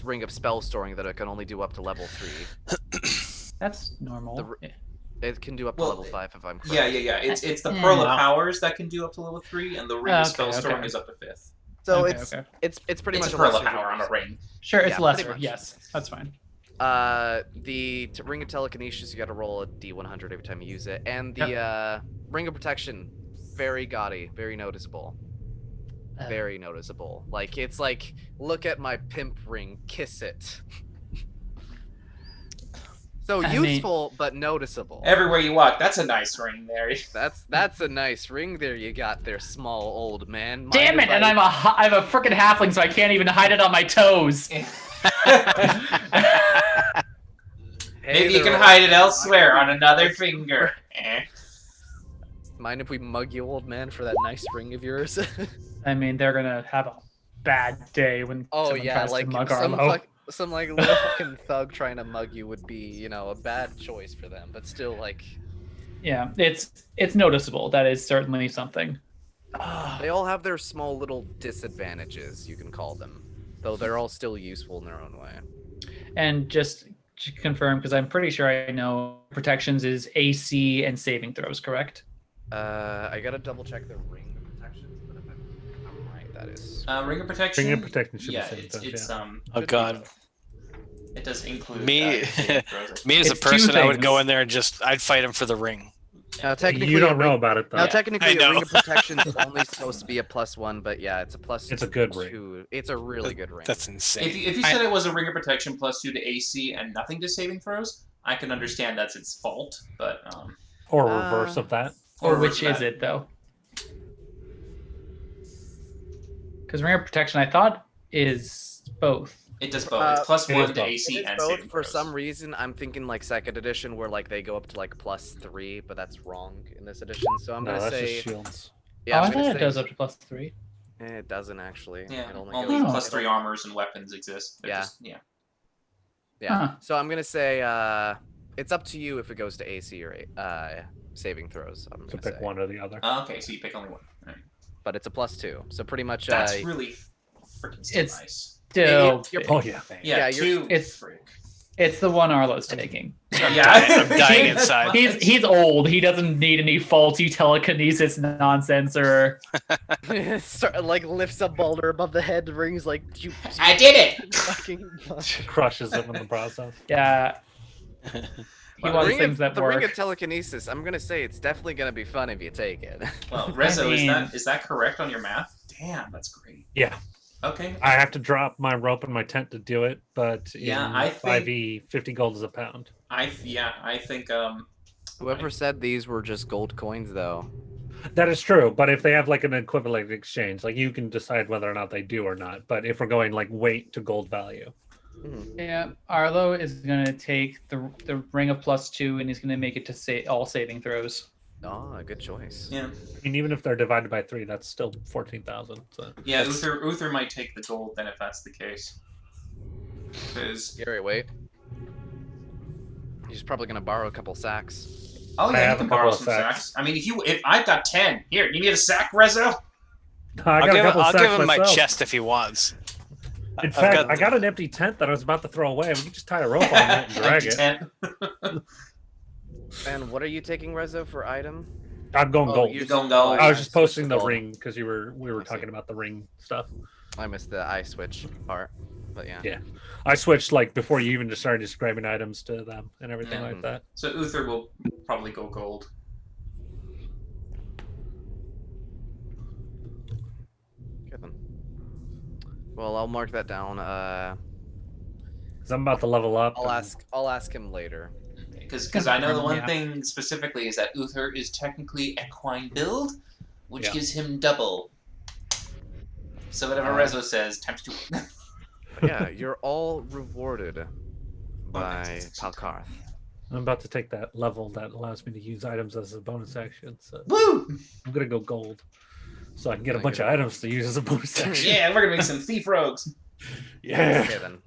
ring of spell storing that it can only do up to level 3. That's normal. It can do up to Well, level 5 if I'm correct. Yeah. It's the Pearl of Yeah. Powers that can do up to level 3, and the Ring of Okay, Spell Storm okay. is up to 5th. So Okay, it's okay. it's pretty It's much a Pearl of lesser Power on a ring. ring. Sure, it's Yeah, pretty lesser. much. Yes, that's fine. The ring of telekinesis, you got to roll a d100 every time you use it, and the ring of protection, very gaudy, very noticeable, very noticeable. Like it's like, look at my pimp ring, kiss it. So I mean- useful but noticeable. Everywhere you walk, that's a nice ring there. That's a nice ring there you got there, small old man. Mind Damn if it! And I- I'm a freaking halfling, so I can't even hide it on my toes. Hey Maybe you there, can old hide it man. elsewhere on another finger. Eh. Mind if we mug you, old man, for that nice ring of yours? I mean, they're gonna have a bad day when Oh someone yeah, tries like to mug some Arlo. some like little fucking thug trying to mug you would be, you know, a bad choice for them, but still like Yeah, it's noticeable. That is certainly something. they all have their small little disadvantages, you can call them, though they're all still useful in their own way. And just to confirm, because I'm pretty sure I know protections is AC and saving throws, correct? I gotta double check the ring of protections, but if I'm right, that is. Ring of Protection. Ring of Protection should be Yeah, saving it's throws, Oh God, it does include Me- saving throws. me as a It's two person, I would go things. in there and I'd fight him for the ring. Now technically, You a don't know ring- about it though. Now Yeah. technically, I a ring know. of protection is only supposed to be a +1, but yeah, it's a plus. It's a good ring. 2. It's a really good ring. That's insane. If you said it was a Ring of Protection +2 to AC and nothing to saving throws, I can understand that's its fault, but Or reverse of that. Or which that- is it though? Because ring of protection, I thought is both. It does both. It's +1 to both. AC It is and both. saving For throws. some reason, I'm thinking like second edition, where like they go up to like +3, but that's wrong in this edition. So I'm No, gonna that's say, just shields. yeah, oh, I'm I gonna thought it say does up to +3. it doesn't actually. Yeah, It only only goes- +3 armors and weapons exist. They're Yeah. just- yeah. Yeah. Huh. So I'm gonna say it's up to you if it goes to AC or saving throws. I'm To gonna pick say. one or the other. Okay, so you pick only one. All right. But it's a +2, so pretty much. That's really freaking still It's- nice. Still, You're- Oh yeah. Yeah, yeah, you're- 2. it's- frick. it's the one Arlo's taking. Yeah, I'm dying inside. He's old. He doesn't need any faulty telekinesis nonsense or. like lifts a boulder above the head, rings like you. I did it. Fucking. Crushes them in the process. Yeah. He wants Ring things of, that the work. ring of telekinesis. I'm gonna say it's definitely gonna be fun if you take it. Well, Rezo, mean- is that correct on your math? Damn, that's great. Yeah. Okay. I have to drop my rope and my tent to do it, but Yeah, in I think- 5e, 50 gold is a pound. I think Whoever said these were just gold coins, though. That is true, but if they have like an equivalent exchange, like you can decide whether or not they do or not. But if we're going like weight to gold value, Yeah, Arlo is gonna take the ring of +2, and he's gonna make it to all saving throws. Oh, good choice. yeah. I mean, even if they're divided by 3, that's still 14,000. So Yeah, Uther might take the gold then if that's the case. Because Gary, wait. He's probably gonna borrow a couple sacks. oh I yeah, you have can a couple borrow of some sacks. sacks. I mean, if I've got 10, here, you need a sack, Rezo? I got a couple I'll sacks give him my myself. chest if he wants. In I've fact, I got an empty tent that I was about to throw away. We can just tie a rope on it and drag it. 10. And what are you taking, Rezo, for item? I'm going Oh, gold. you're going gold. I was I just switched posting to the gold. ring because we were I see. talking about the ring stuff. I missed the eye switch part, but yeah. Yeah. I switched like before you even just started describing items to them and everything like that. So Uther will probably go gold. Good then. Well, I'll mark that down. 'Cause I'm about to level up. I'll and- ask him later. Because I know the one Yeah. thing specifically is that Uther is technically equine build, which Yeah. gives him double. So whatever Rezo says, times 2. But yeah, you're all rewarded by that's- Palkarth. I'm about to take that level that allows me to use items as a bonus action. So Woo! I'm gonna go gold, so I can get a Like bunch it. of items to use as a bonus action. Yeah, we're gonna make some thief rogues. Yeah. Okay then.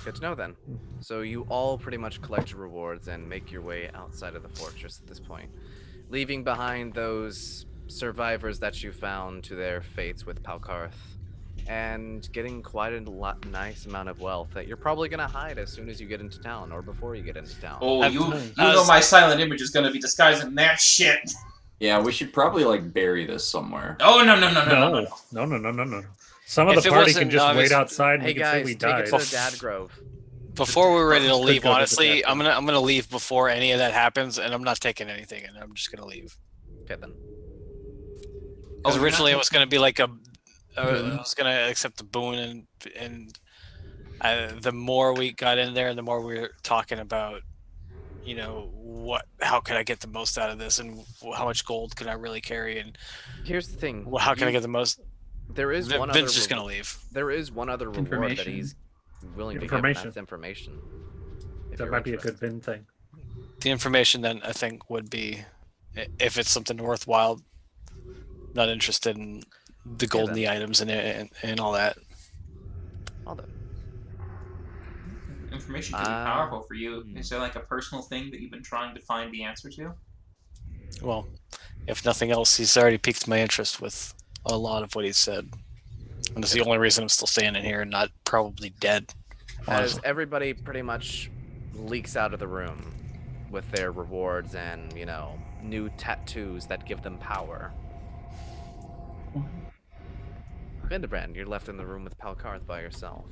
Good to know then. So you all pretty much collect your rewards and make your way outside of the fortress at this point, leaving behind those survivors that you found to their fates with Palkarth and getting quite a nice amount of wealth that you're probably gonna hide as soon as you get into town or before you get into town. Oh, I've- you I know was- my silent image is gonna be disguising that shit. Yeah, we should probably like bury this somewhere. Oh no. No. Some of If the it party wasn't can just wait obvious- outside and Hey we can say guys, we take died. it to the Dad Grove. Before we're ready to Could leave, go to the honestly, I'm bathroom. gonna leave before any of that happens, and I'm not taking anything, and I'm just gonna leave. Okay then. Because you're originally not it was gonna be like a, I Boon. was gonna accept the boon, and the more we got in there, the more we were talking about, you know, how can I get the most out of this, and how much gold can I really carry, and Here's the thing. how can I get the most? There is one other. Vince just gonna leave. There is one other reward that Information. he's willing to give. Information. And that's information. If That you're might be a interested. good Vin thing. The information then I think would be, if it's something worthwhile, not interested in the gold and then. the items and all that. Well then. Information can be powerful for you. Is there like a personal thing that you've been trying to find the answer to? Well, if nothing else, he's already piqued my interest with a lot of what he said. And it's the only reason I'm still standing here and not probably dead. As honestly. everybody pretty much leaks out of the room with their rewards and, you know, new tattoos that give them power. Vindebrand, you're left in the room with Palkarth by yourself.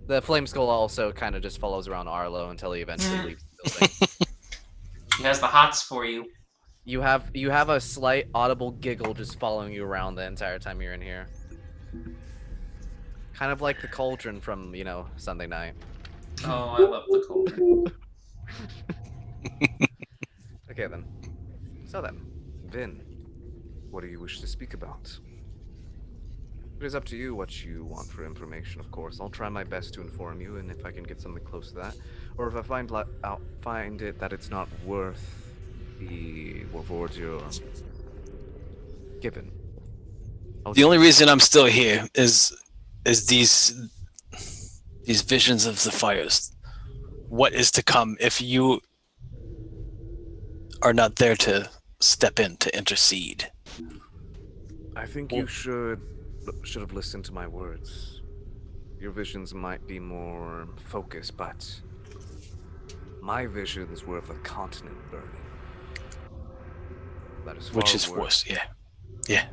The Flame Skull also kind of just follows around Arlo until he eventually leaves the building. He has the hots for you. You have a slight audible giggle just following you around the entire time you're in here. Kind of like the cauldron from, you know, Sunday night. Oh, I love the cold. Okay then. So then, Vin, what do you wish to speak about? It is up to you what you want for information, of course. I'll try my best to inform you, and if I can get something close to that, or if I find it that it's not worth the rewards you're given. The only reason I'm still here is these visions of the fires. What is to come if you are not there to step in to intercede? I think you should have listened to my words. Your visions might be more focused, but my visions were of a continent burning. That is far Which is worse, yeah. Yeah.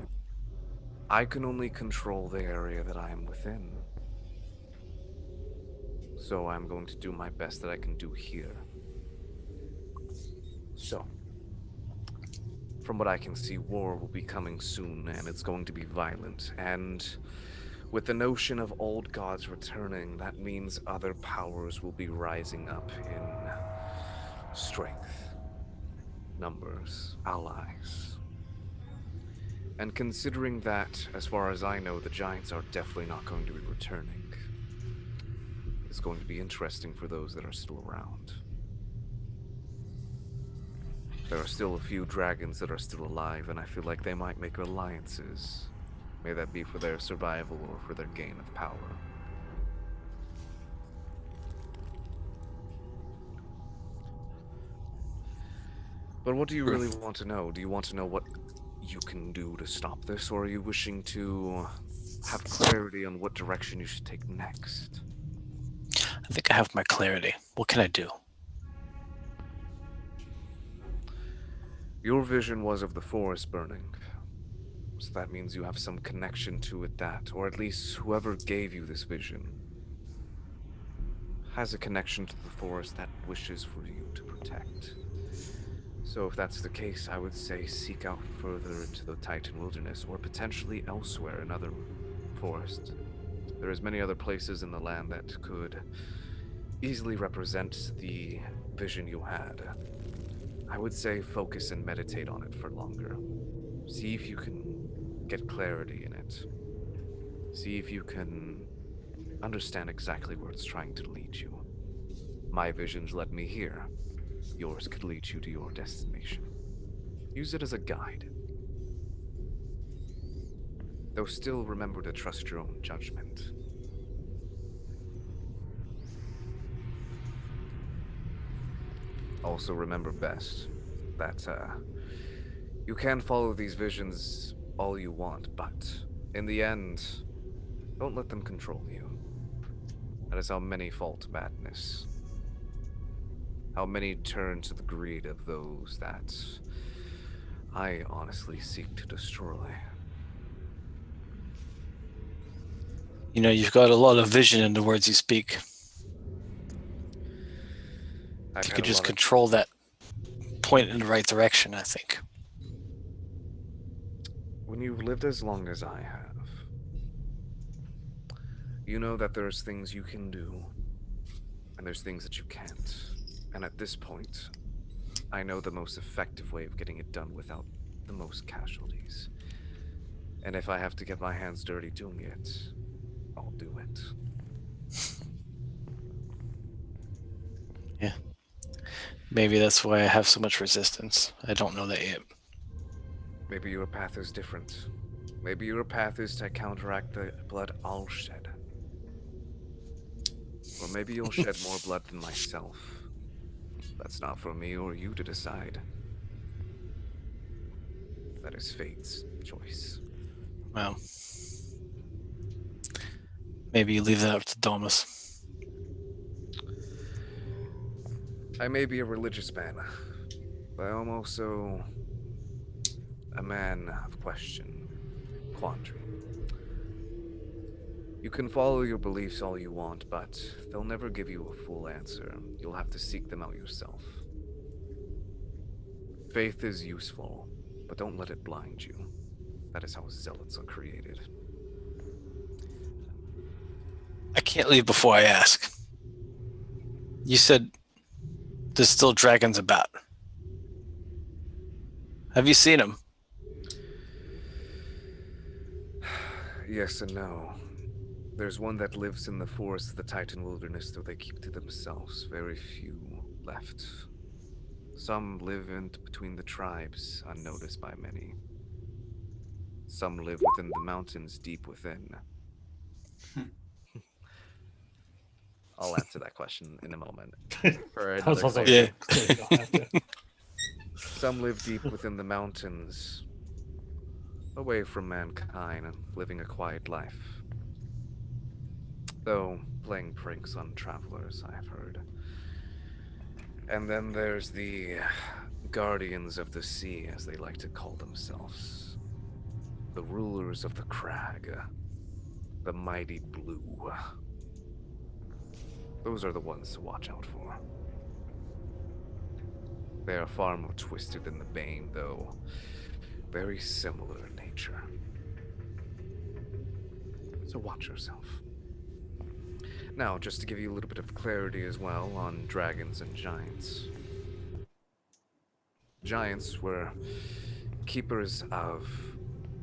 I can only control the area that I am within. So I'm going to do my best that I can do here. So, from what I can see, war will be coming soon, and it's going to be violent. And with the notion of old gods returning, that means other powers will be rising up in strength, numbers, allies. And considering that, as far as I know, the giants are definitely not going to be returning, it's going to be interesting for those that are still around. There are still a few dragons that are still alive, and I feel like they might make alliances. May that be for their survival or for their gain of power. But what do you really want to know? Do you want to know what you can do to stop this, or are you wishing to have clarity on what direction you should take next? I think I have my clarity. What can I do? Your vision was of the forest burning. So that means you have some connection to it, or at least whoever gave you this vision has a connection to the forest that wishes for you to protect. So if that's the case, I would say seek out further into the Titan Wilderness, or potentially elsewhere in other forests. There is many other places in the land that could easily represent the vision you had. I would say focus and meditate on it for longer. See if you can get clarity in it. See if you can understand exactly where it's trying to lead you. My visions led me here. Yours could lead you to your destination. Use it as a guide. Though still remember to trust your own judgment. Also remember best that you can follow these visions all you want, but In the end, don't let them control you. That is how many fall to madness. How many turn to the greed of those that I honestly seek to destroy. You know, you've got a lot of vision in the words you speak. I've You had could a just lot of- control that point in the right direction, I think. When you've lived as long as I have, you know that there's things you can do, and there's things that you can't. And at this point, I know the most effective way of getting it done without the most casualties. And if I have to get my hands dirty doing it, I'll do it. Maybe that's why I have so much resistance. I don't know that yet. Maybe your path is different. Maybe your path is to counteract the blood I'll shed. Or maybe you'll shed more blood than myself. That's not for me or you to decide. That is fate's choice. Well, maybe you leave that up to Domus. I may be a religious man, but I'm also a man of question, quandary. You can follow your beliefs all you want, but they'll never give you a full answer. You'll have to seek them out yourself. Faith is useful, but don't let it blind you. That is how zealots are created. I can't leave before I ask. You said there's still dragons about. Have you seen them? Yes and no. There's one that lives in the forest of the Titan Wilderness, though they keep to themselves. Very few left. Some live in between the tribes, unnoticed by many. Some live within the mountains, deep within. I'll answer that question in a moment. For That was another also player. Yeah. You don't have to. Some live deep within the mountains, away from mankind, living a quiet life. Though playing pranks on travelers, I've heard. And then there's the Guardians of the Sea, as they like to call themselves. The rulers of the crag. The mighty blue. Those are the ones to watch out for. They are far more twisted than the Bane, though very similar in nature. So watch yourself. Now, just to give you a little bit of clarity as well on dragons and giants. Giants were keepers of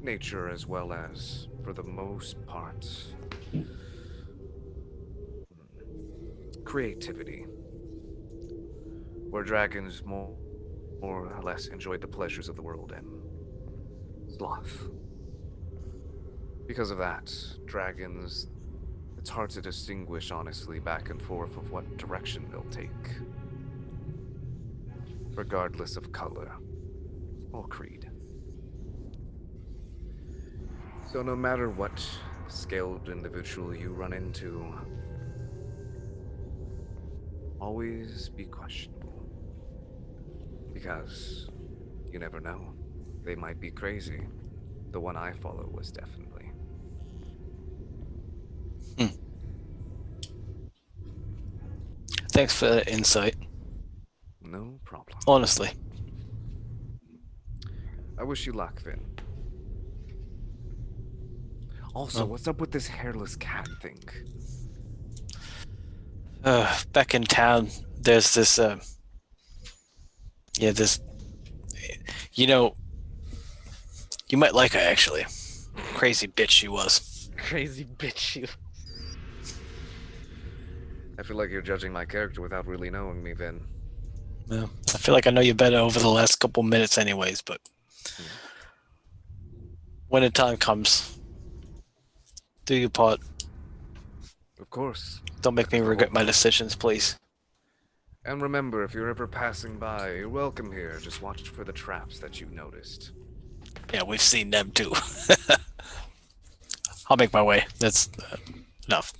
nature as well as, for the most part, creativity. Where dragons more or less enjoyed the pleasures of the world and sloth. Because of that, dragons, it's hard to distinguish, honestly, back and forth of what direction they'll take. Regardless of color or creed. So no matter what scaled individual you run into, always be questionable. Because you never know. They might be crazy. The one I follow was definitely. Thanks for the insight. No problem. Honestly. I wish you luck, Vin. Also, Oh. what's up with this hairless cat thing? Back in town, there's this, this, you know, you might like her, actually. Crazy bitch she was. Crazy bitch you. I feel like you're judging my character without really knowing me, Vin. Yeah. I feel like I know you better over the last couple minutes anyways, but when the time comes, do your part. Of course. Don't make me regret my decisions, please. And remember, if you're ever passing by, you're welcome here. Just watch for the traps that you noticed. Yeah, we've seen them too. I'll make my way. That's enough.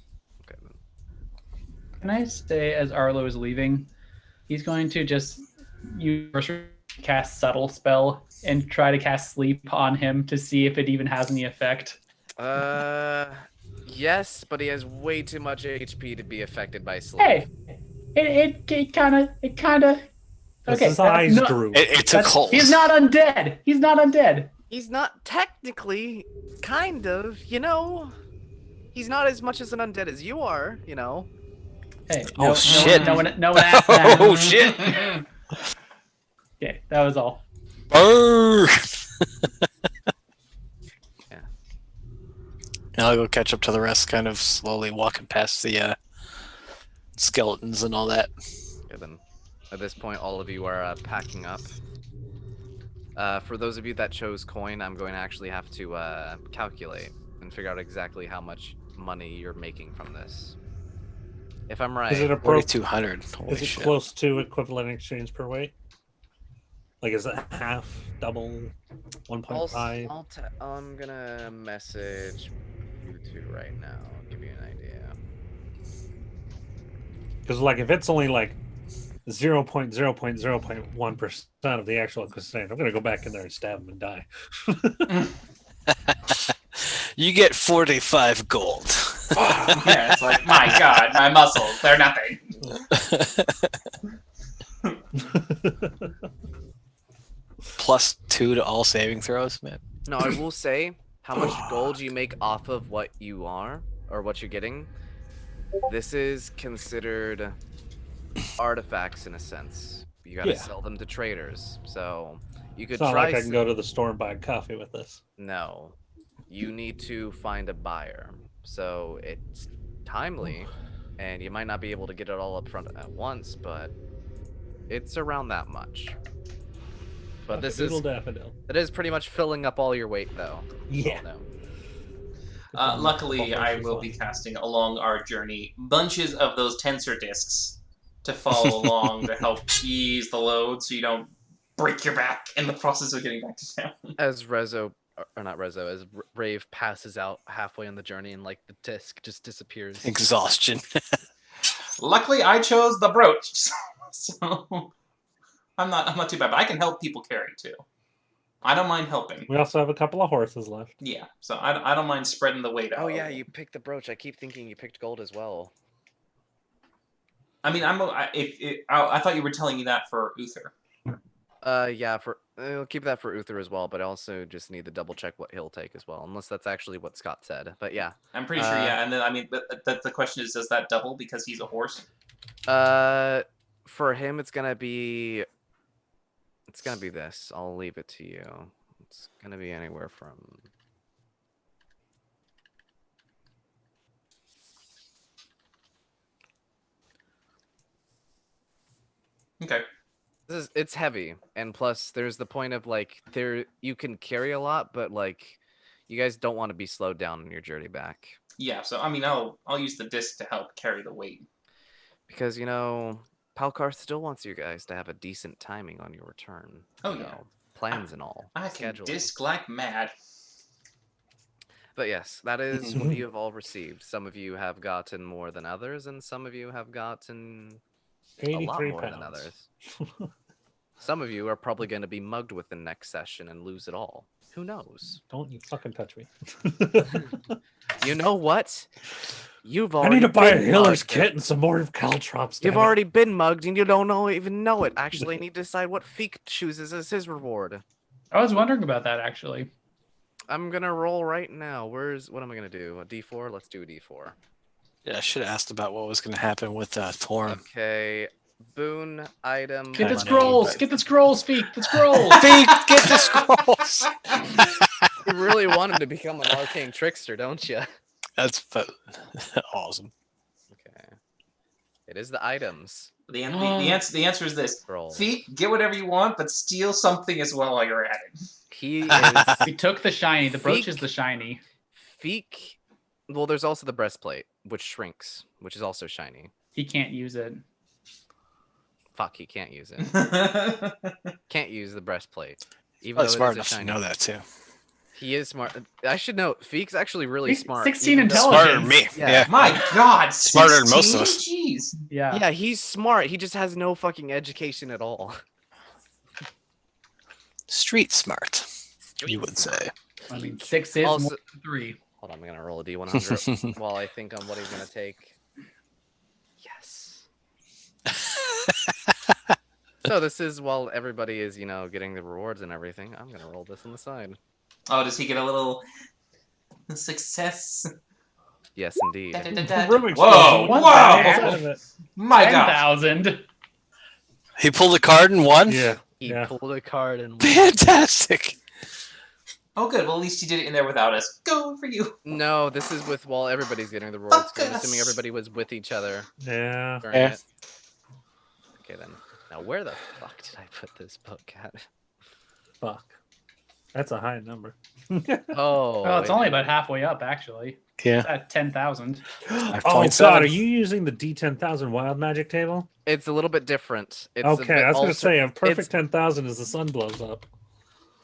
Okay, then. Can I say, as Arlo is leaving, he's going to just cast subtle spell and try to cast sleep on him to see if it even has any effect. Yes, but he has way too much HP to be affected by sleep. Hey, it kind of. That's Okay, his eyes, no, Drew. It took holes. he's not undead. He's not undead. He's not technically, kind of, you know. He's not as much as an undead as you are, you know. Hey, Oh, shit. No one asked that. Oh shit! Okay, that was all. Brr. Yeah. And I'll go catch up to the rest, kind of slowly walking past the skeletons and all that. Okay, then. At this point, all of you are packing up. For those of you that chose coin, I'm going to actually have to calculate and figure out exactly how much money you're making from this. If I'm right, Is it appropriate? 4,200. Holy Is it shit. close to equivalent exchange per weight? Like, is it half, double, 1.5? I'm gonna message you two right now. I'll give you an idea. Because, like, if it's only like 0.0.0.1% of the actual exchange, I'm going to go back in there and stab him and die. You get 45 gold. Yeah, it's like, my god, my muscles, they're nothing. Plus 2 to all saving throws, man. No, I will say how much gold you make off of what you are or what you're getting. This is considered artifacts in a sense. You gotta Yeah. sell them to traders. So you could It's not try. like I can go to the store and buy coffee with this. No, you need to find a buyer. So it's timely, and you might not be able to get it all up front at once, but it's around that much. But this is Cock-a-doodle daffodil. it is pretty much filling up all your weight, though. Yeah. No. Luckily, I will be casting along our journey bunches of those tensor discs to follow along to help ease the load so you don't break your back in the process of getting back to town. As Rezo, or not Rezo, as Rave passes out halfway on the journey and like the disc just disappears. Exhaustion. Luckily, I chose the brooch, so I'm not too bad. But I can help people carry too. I don't mind helping. We also have a couple of horses left. Yeah, so I don't mind spreading the weight out. Oh yeah, you picked the brooch. I keep thinking you picked gold as well. I mean, I thought you were telling me that for Uther. Yeah, I'll keep that for Uther as well, but I also just need to double check what he'll take as well, unless that's actually what Scott said. But yeah. I'm pretty sure, yeah. And then I mean, but the question is, does that double because he's a horse? For him, it's gonna be this. I'll leave it to you. It's gonna be anywhere from. Okay. It's heavy, and plus there's the point of like you can carry a lot, but like you guys don't want to be slowed down on your journey back. Yeah. So I mean, I'll use the disc to help carry the weight. Because Palkar still wants you guys to have a decent timing on your return. Oh, you yeah. know, plans and all. I can scheduling. disc like mad. But yes, that is what you have all received. Some of you have gotten more than others, and some of you have gotten a lot 83 more than pounds. others. Some of you are probably going to be mugged with the next session and lose it all. Who knows? Don't you fucking touch me. You know what? You've I already need to buy a been healer's mugged. kit and some more caltrops. You've damn it. already been mugged and you don't even know it. Actually, I need to decide what Feek chooses as his reward. I was wondering about that actually. I'm gonna roll right now. What am I gonna do? A D4? Let's do a D4. Yeah, I should have asked about what was going to happen with Torm. Okay. Boon item. Get the Money. scrolls. Get the scrolls, Feet. The scrolls. Feet, get the scrolls! You really wanted to become an arcane trickster, don't you? That's awesome. Okay. It is the items. The answer is this: Scroll. Feet, get whatever you want, but steal something as well while you're at it. He is We took the shiny. The brooch Feek. is the shiny. Feek. Well, there's also the breastplate, which shrinks, which is also shiny. He can't use it. Fuck, he can't use it. Can't use the breastplate. Even Probably though smart it is enough a to shiny. know that too. He is smart. I should know. Feek's actually really He's smart. 16 even though- intelligence. Smarter than me. Yeah. Yeah. My God, Smarter than most of 16? us. Jeez. Yeah. Yeah, he's smart. He just has no fucking education at all. Street smart, you would say. I mean, 6 is Also- more than 3. Hold on, I'm gonna roll a d100 while I think on what he's gonna take. Yes. So this is while everybody is, getting the rewards and everything. I'm gonna roll this on the side. Oh, does he get a little success? Yes, indeed. Room Whoa, explosion. What whoa! the heck? Out of it. My God. 10,000. He pulled a card and won. Yeah. He Yeah. pulled a card and Fantastic. Oh, good. Well, at least you did it in there without us. Go for you. no, this is with while everybody's getting the rewards. 'Cause I'm Fuck assuming us. everybody was with each other Yeah. during Yeah. it. Okay then. Now where the fuck did I put this book at? Fuck. That's a high number. Oh. Oh, it's wait only a about halfway up, actually. Yeah. It's at 10,000. Oh 5.7. God, are you using the D10,000 wild magic table? It's a little bit different. It's a Okay, bit I was gonna alter- say a it's- perfect 10,000 as the sun blows up.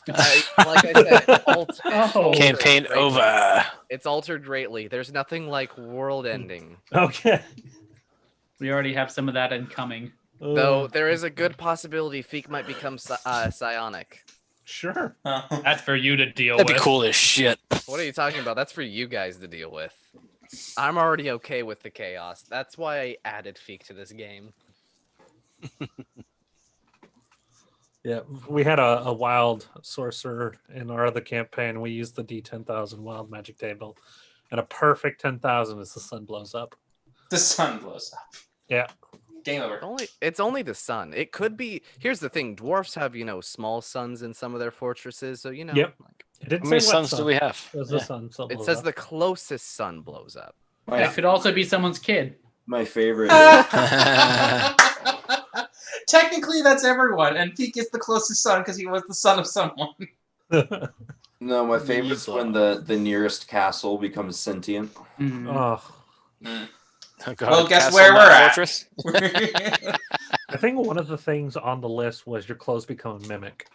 like I said, Oh. Campaign greatly. over. It's altered greatly. There's nothing like world ending. Okay. We already have some of that incoming. Though there is a good possibility Feek might become psionic. Sure. That's for you to deal That'd with. be cool as shit. What are you talking about? That's for you guys to deal with. I'm already okay with the chaos. That's why I added Feek to this game. Yeah, we had a wild sorcerer in our other campaign. We used the D10,000 wild magic table, and a perfect 10,000 as the sun blows up. The sun blows up. Yeah. Game over. It's only the sun. It could be. Here's the thing: dwarfs have small suns in some of their fortresses, so Yep. like, It didn't How many say what suns sun. do we have? It was Yeah. the sun. So it says the closest sun blows up. My, It could also be someone's kid. my favorite. Technically, that's everyone, and Peak is the closest son because he was the son of someone. the. No, my favorite's when the nearest castle becomes sentient. Mhm. Oh, Oh, God, Well, guess castle, where not we're at. fortress? I think one of the things on the list was your clothes become a mimic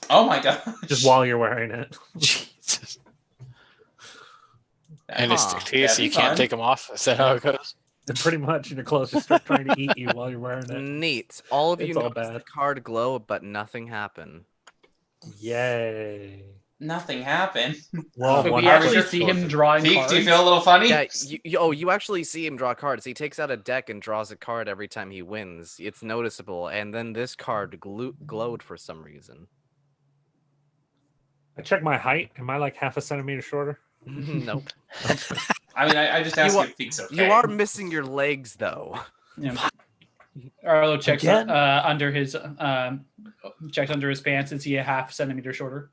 Oh my God! just while you're wearing it. Jesus. And it's Huh. dictated, so That'd you be can't fun. take them off. Is that how it goes? And pretty much your clothes just start trying to eat you while you're wearing it. Neat. All of you It's all noticed the bad. card glow, but nothing happened. Yay. Nothing happened. Well, But one we actually hundred see him sorcerer. drawing Peak, cards. do you feel a little funny? Yeah, you actually see him draw cards. He takes out a deck and draws a card every time he wins. It's noticeable. And then this card glowed for some reason. I checked my height. Am I like half a centimeter shorter? Nope. I mean, I just asked You you are- if Peak's okay. You are missing your legs, though. Yeah. Arlo checks Again? under his checks under his pants. Is he a half centimeter shorter?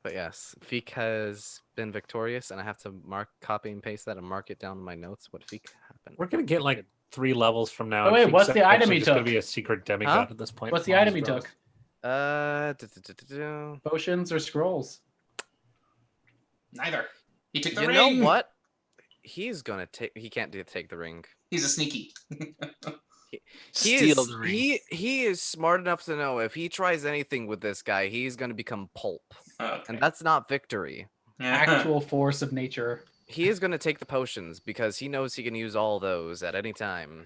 But yes, Feek has been victorious, and I have to copy and paste that and mark it down in my notes what Feek happened. We're gonna get like 3 levels from now. Oh, and wait, Feek's what's the actually item he just gonna took? be a secret demigod Huh? at this point. What's the for all item he his took? Uh, Potions or scrolls? Neither. He took the you ring. know what? He's gonna take. He can't take the ring. He's a sneaky. Steal the ring. He is smart enough to know if he tries anything with this guy, he's gonna become pulp, Okay. and that's not victory. Actual force of nature. He is gonna take the potions because he knows he can use all those at any time,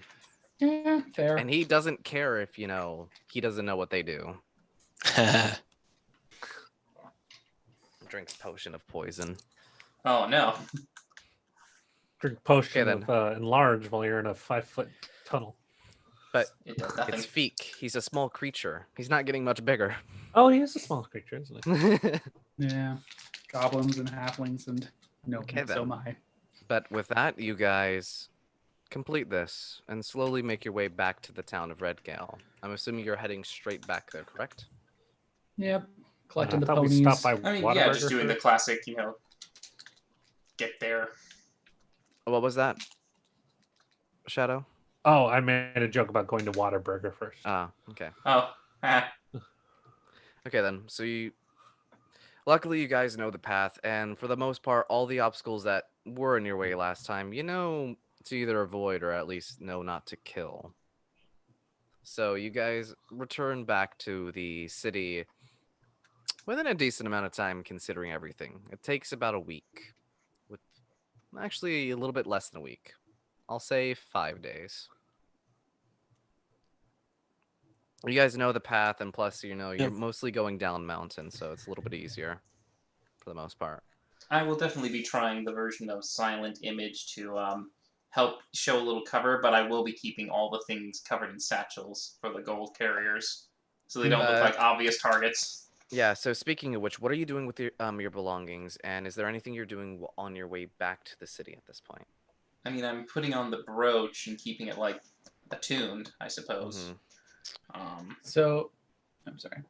Yeah, fair. and he doesn't care if he doesn't know what they do. Drinks potion of poison. Oh no. Drink potion then. of enlarge while you're in a 5-foot tunnel. It does nothing. It's Feek. He's a small creature. He's not getting much bigger. Oh, he is a small creature, isn't he? Yeah, goblins and halflings and no, Okay, so then. am I. But with that, you guys complete this and slowly make your way back to the town of Redgale. I'm assuming you're heading straight back there, correct? Yep, I collecting the thought we ponies. stopped by I mean, Whataburger yeah, just doing the first. classic, get there. What was that? Shadow? Oh, I made a joke about going to Whataburger first. Ah, okay. Oh, Okay then. So luckily you guys know the path, and for the most part, all the obstacles that were in your way last time, to either avoid or at least know not to kill. So you guys return back to the city Within a decent amount of time, considering everything. It takes about a week. With actually a little bit less than a week. I'll say 5 days. You guys know the path, and plus, you know, you're mostly going down mountain, so it's a little bit easier for the most part. I will definitely be trying the version of Silent Image to help show a little cover, but I will be keeping all the things covered in satchels for the gold carriers, so they don't look like obvious targets. Yeah, so speaking of which, what are you doing with your belongings, and is there anything you're doing on your way back to the city at this point? I mean, I'm putting on the brooch and keeping it, like, attuned, I suppose. So, I'm sorry.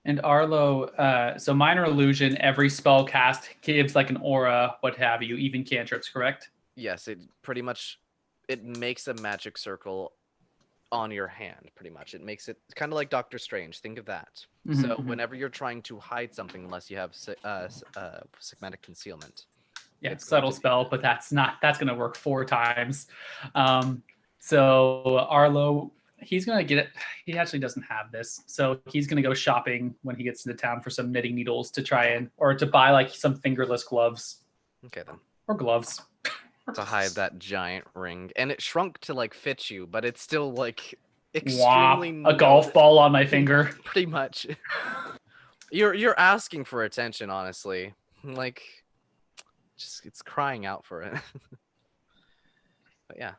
And Arlo, so minor illusion, every spell cast gives like an aura, what have you, even cantrips, correct? Yes, it pretty much, it makes a magic circle on your hand, pretty much. It makes it kind of like Doctor Strange. Think of that. So whenever you're trying to hide something, unless you have Sigmatic Concealment. Yeah, it's subtle spell, but that's going to work 4 times. So Arlo, he's going to get it. He actually doesn't have this. So he's going to go shopping when he gets into town for some knitting needles to try and, or to buy like some fingerless gloves. Okay, then. Or gloves. To hide that giant ring. And it shrunk to like fit you, but it's still like extremely a golf ball on my finger. Pretty much. You're asking for attention, honestly. Like, just it's crying out for it. But yeah.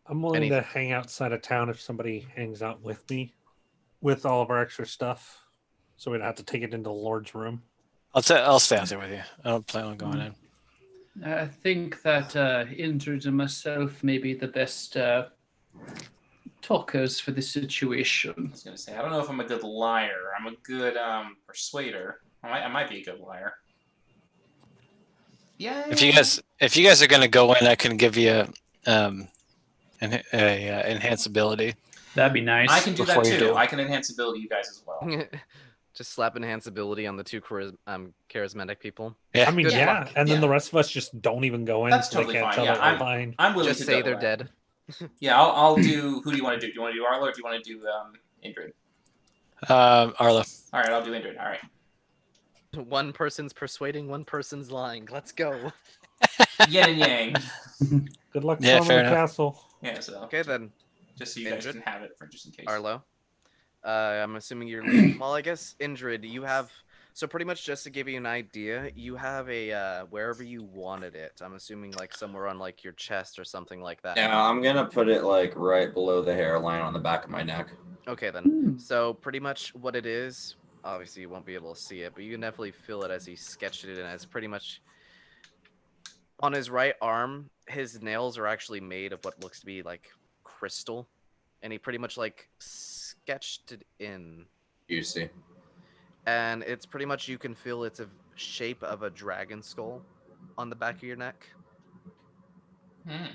I'm willing to hang outside of town if somebody hangs out with me with all of our extra stuff. So we'd have to take it into the Lord's room. I'll stay out there with you. I don't plan on going in. I think that Indrid and myself may be the best talkers for this situation. I was going to say, I don't know if I'm a good liar. I'm a good persuader. I might be a good liar. Yeah. If you guys are going to go in, I can give you enhance ability. That'd be nice. I can do that too. I can enhance ability you guys as well. Just slap enhance ability on the 2 charismatic people. Yeah, I mean, yeah, and then the rest of us just don't even go in. That's so totally they can't fine. tell Yeah, that we're fine. I'm willing just to say they're dead. Yeah, I'll do. Who do you want to do? Do you want to do Arlo or do you want to do Indrid? Arlo. All right, I'll do Indrid. All right. One person's persuading, one person's lying. Let's go. Yin and yang. Good luck storming the castle. Yeah, so. Okay, then. Just so you guys can have it for just in case. Arlo. I'm assuming you're leaving. Well, I guess Indrid, you have. So pretty much just to give you an idea, you have a wherever you wanted it. I'm assuming like somewhere on like your chest or something like that. Yeah, I'm gonna put it like right below the hairline on the back of my neck. Okay then. So pretty much what it is, obviously you won't be able to see it, but you can definitely feel it as he sketched it, and it's pretty much on his right arm. His nails are actually made of what looks to be like crystal, and he pretty much like sketched it in. You see. And it's pretty much, you can feel it's a shape of a dragon skull on the back of your neck. That's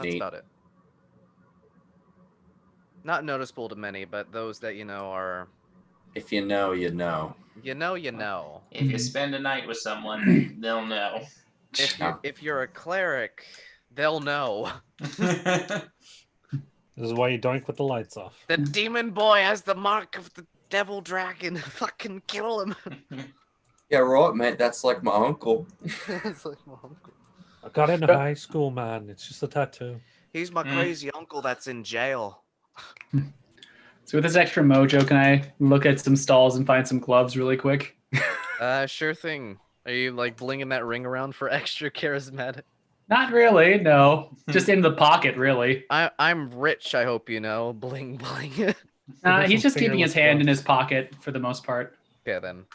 Neat. about it. Not noticeable to many, but those that you know are. If you know, you know. You know, you know. If you spend a night with someone, they'll know. If you're a cleric, they'll know. This is why you doink with the lights off. The demon boy has the mark of the devil dragon. Fucking kill him. Yeah, right, mate. That's like my uncle. It's like my uncle. I got into high school, man. It's just a tattoo. He's my crazy uncle that's in jail. So with this extra mojo, can I look at some stalls and find some gloves really quick? Sure thing. Are you like blinging that ring around for extra charismatic? Not really, no. Just in the pocket, really. I'm rich, I hope you know. Bling bling. He's just keeping his hand in his pocket for the most part. Yeah, then.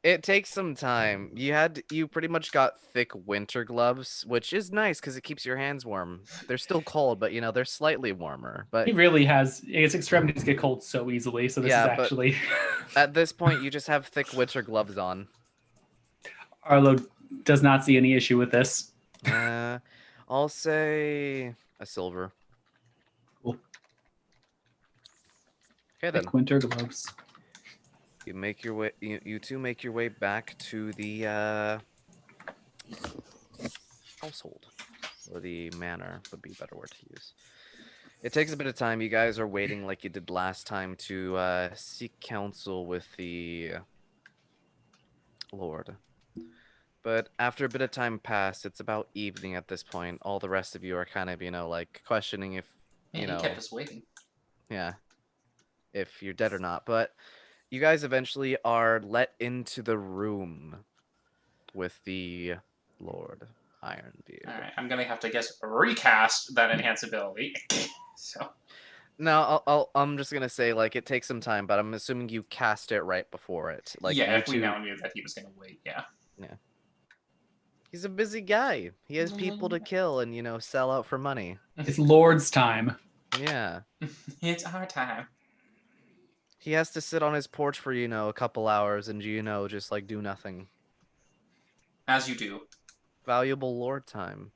It takes some time. You pretty much got thick winter gloves, which is nice because it keeps your hands warm. They're still cold, but you know, they're slightly warmer. But he really has, his extremities get cold so easily, so this is actually... At this point, you just have thick winter gloves on. Arlo does not see any issue with this. I'll say a silver. Cool. Okay, then. Thick winter gloves. You make your way. You two make your way back to the household, or the manor would be a better word to use. It takes a bit of time. You guys are waiting like you did last time to seek counsel with the Lord. But after a bit of time passed, it's about evening at this point. All the rest of you are kind of, like questioning if, Man, you he know, kept us waiting. yeah, if you're dead or not. But you guys eventually are let into the room with the Lord Ironbeard. All right, I'm gonna have to guess recast that enhance ability. So No, I'm just gonna say like it takes some time, but I'm assuming you cast it right before it. Like yeah, you if we two, now knew that he was gonna wait, yeah. he's a busy guy. He has people to kill and sell out for money. It's Lord's time. Yeah, It's our time. he has to sit on his porch for a couple hours and just like do nothing. As you do. Valuable Lord time.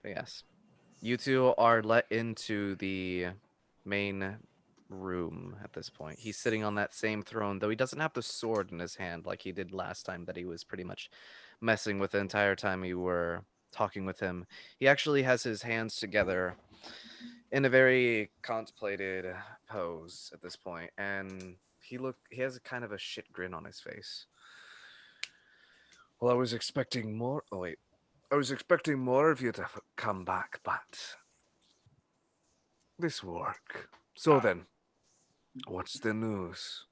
But yes, you two are let into the main room at this point. He's sitting on that same throne, though he doesn't have the sword in his hand like he did last time that he was pretty much messing with the entire time you were talking with him. He actually has his hands together in a very contemplated pose at this point, and he has a kind of a shit grin on his face. Well, I was expecting more. Oh wait. I was expecting more of you to come back, but this work. So then, what's the news?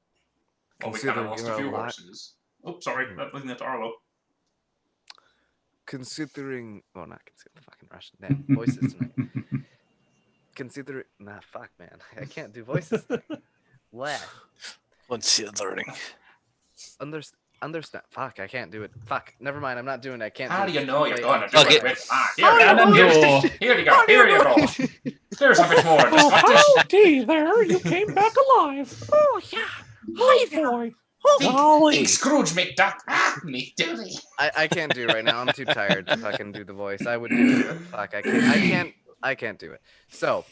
Well, we kind of Considering lost you're a few alive- horses. Oh, sorry, that wasn't it, Arlo. Considering, oh, not consider the fucking Russian. Damn, voices tonight. Considering, nah, fuck, man, I can't do voices. What? Considering. Understand? Fuck, I can't do it. Fuck, never mind. I'm not doing it. I can't. How do do it. you know Too you're late. gonna I'm do Okay. it? Here you Fernando! go. Here you go. There's a bit more. Howdy there, you came back alive. Oh, yeah. Oh boy. Big Scrooge McDuck. Me dirty. I can't do it right now. I'm too tired to fucking do the voice. I would do it, but fuck, I can't do it. So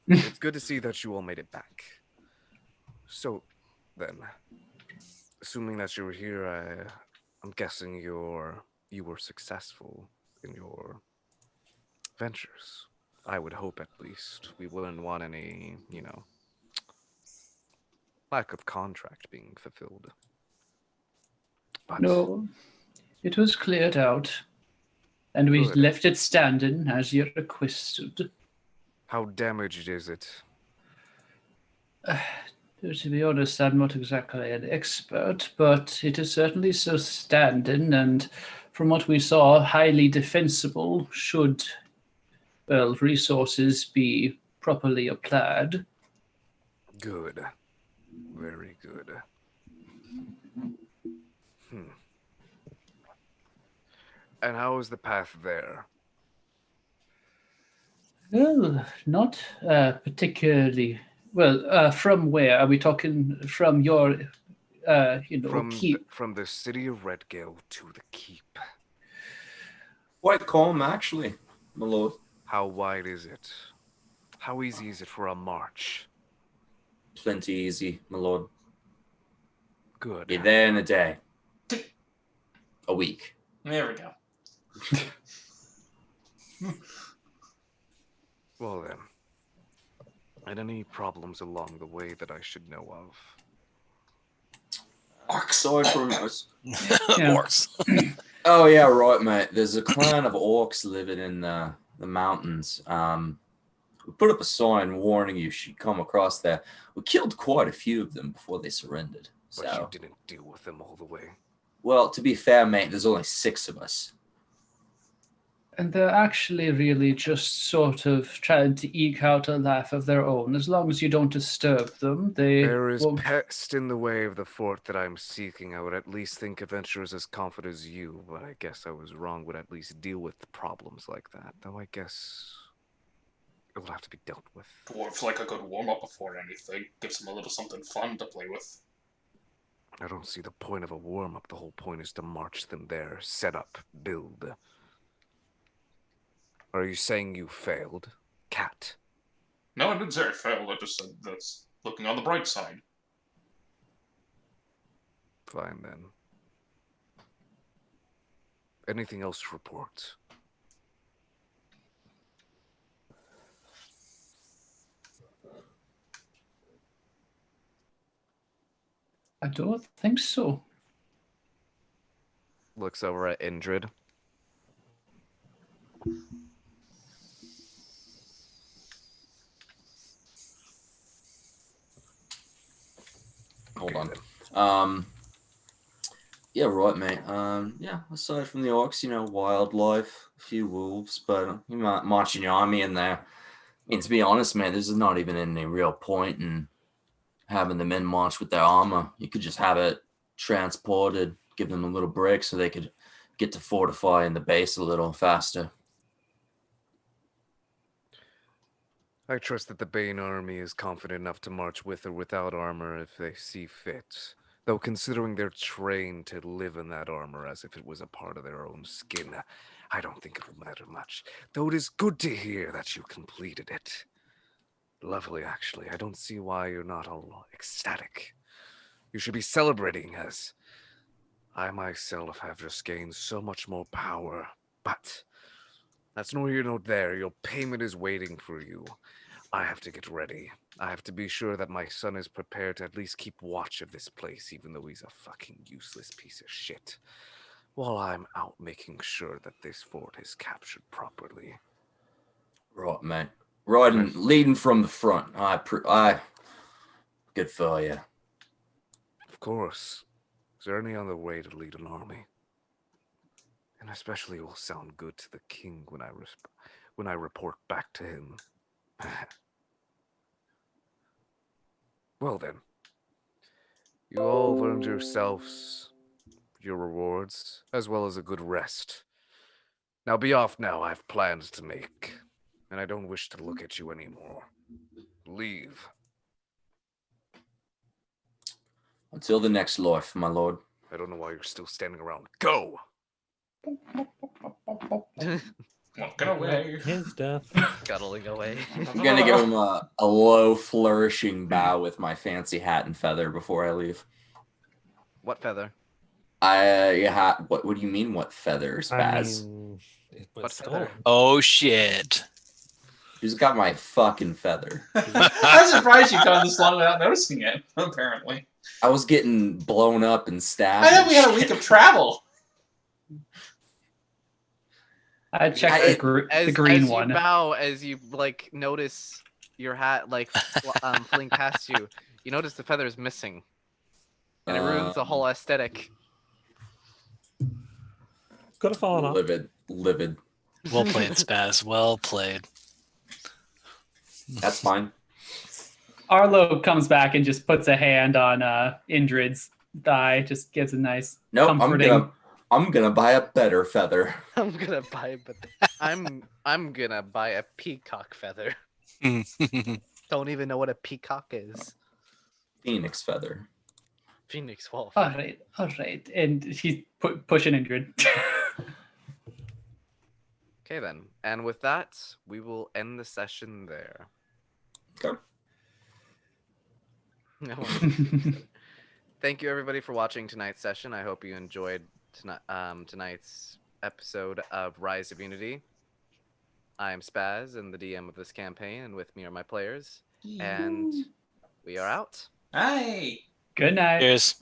it's good to see that you all made it back. So then, assuming that you were here, I'm guessing you were successful in your ventures. I would hope, at least. We wouldn't want any, lack of contract being fulfilled. But No, it was cleared out, and we Good. left it standing as you requested. how damaged is it? To be honest, I'm not exactly an expert, but it is certainly so standing, and from what we saw, highly defensible should, well, resources be properly applied. Good. Very good. And how is the path there? Well, not particularly. Well, from where? Are we talking from your, keep? From the city of Redgale to the keep. Quite calm, actually, my lord. How wide is it? How easy is it for a march? Plenty easy, my lord. Good. Be there in a day. A week. There we go. Well then. And any problems along the way that I should know of? Aside from us. Yeah. Orcs. Oh yeah, right, mate. There's a clan of orcs living in the mountains. We put up a sign warning you should come across there. We killed quite a few of them before they surrendered. But you So, didn't deal with them all the way. well, to be fair, mate, there's only 6 of us. And they're actually really just sort of trying to eke out a life of their own. As long as you don't disturb them, they There is won't. pest in the way of the fort that I'm seeking. I would at least think adventurers as confident as you, but I guess I was wrong, would at least deal with problems like that. Though I guess it will have to be dealt with. Dwarves like a good warm-up before anything. Gives them a little something fun to play with. I don't see the point of a warm-up. The whole point is to march them there, set up, build. Are you saying you failed, Cat? No, I didn't say I failed. I just said that's looking on the bright side. Fine then. Anything else to report? I don't think so. Looks over at Indrid. Hold on. Yeah, right, mate. Yeah, aside from the orcs, wildlife, a few wolves, but you might marching your army in there. I mean, to be honest, man, there's not even any real point in having the men march with their armor. You could just have it transported, give them a little break so they could get to fortifying the base a little faster. I trust that the Bane army is confident enough to march with or without armor if they see fit. Though considering they're trained to live in that armor as if it was a part of their own skin, I don't think it'll matter much. Though it is good to hear that you completed it. Lovely, actually. I don't see why you're not all ecstatic. You should be celebrating, as I myself have just gained so much more power. But that's nor here nor there. Your payment is waiting for you. I have to get ready. I have to be sure that my son is prepared to at least keep watch of this place, even though he's a fucking useless piece of shit, while I'm out making sure that this fort is captured properly. Right, mate. Leading from the front. Good for you. Of course. Is there any other way to lead an army? And especially will sound good to the king when I report back to him. Well then, you all have earned yourselves your rewards, as well as a good rest. Now be off now, I have plans to make, and I don't wish to look at you anymore. Leave. Until the next life, my lord. I don't know why you're still standing around. Go! Walking away. His death. Scuttling away. I'm gonna give him a low, flourishing bow with my fancy hat and feather before I leave. What feather? What do you mean? What feathers, Baz? It What was feather? stolen. Oh shit. Who's got my fucking feather? I'm surprised you've gone this long without noticing it, apparently. I was getting blown up and stabbed. I know and we had a shit. week of travel. I checked the green as one. you bow, as you notice your hat fling past you, you notice the feather is missing, and it ruins the whole aesthetic. Could have fallen off. Livid. Well played, Spaz. Well played. That's fine. Arlo comes back and just puts a hand on Indrid's thigh, just gives a nice Nope, comforting. I'm gonna buy a better feather. I'm gonna buy a peacock feather. Don't even know what a peacock is. Phoenix feather. Phoenix wolf. All right, and he's pushing Indrid. Okay then, and with that, we will end the session there. Okay. Thank you everybody for watching tonight's session. I hope you enjoyed tonight's episode of Rise of Unity. I am Spaz and the DM of this campaign, and with me are my players. And we are out. Hi. Good night. Cheers.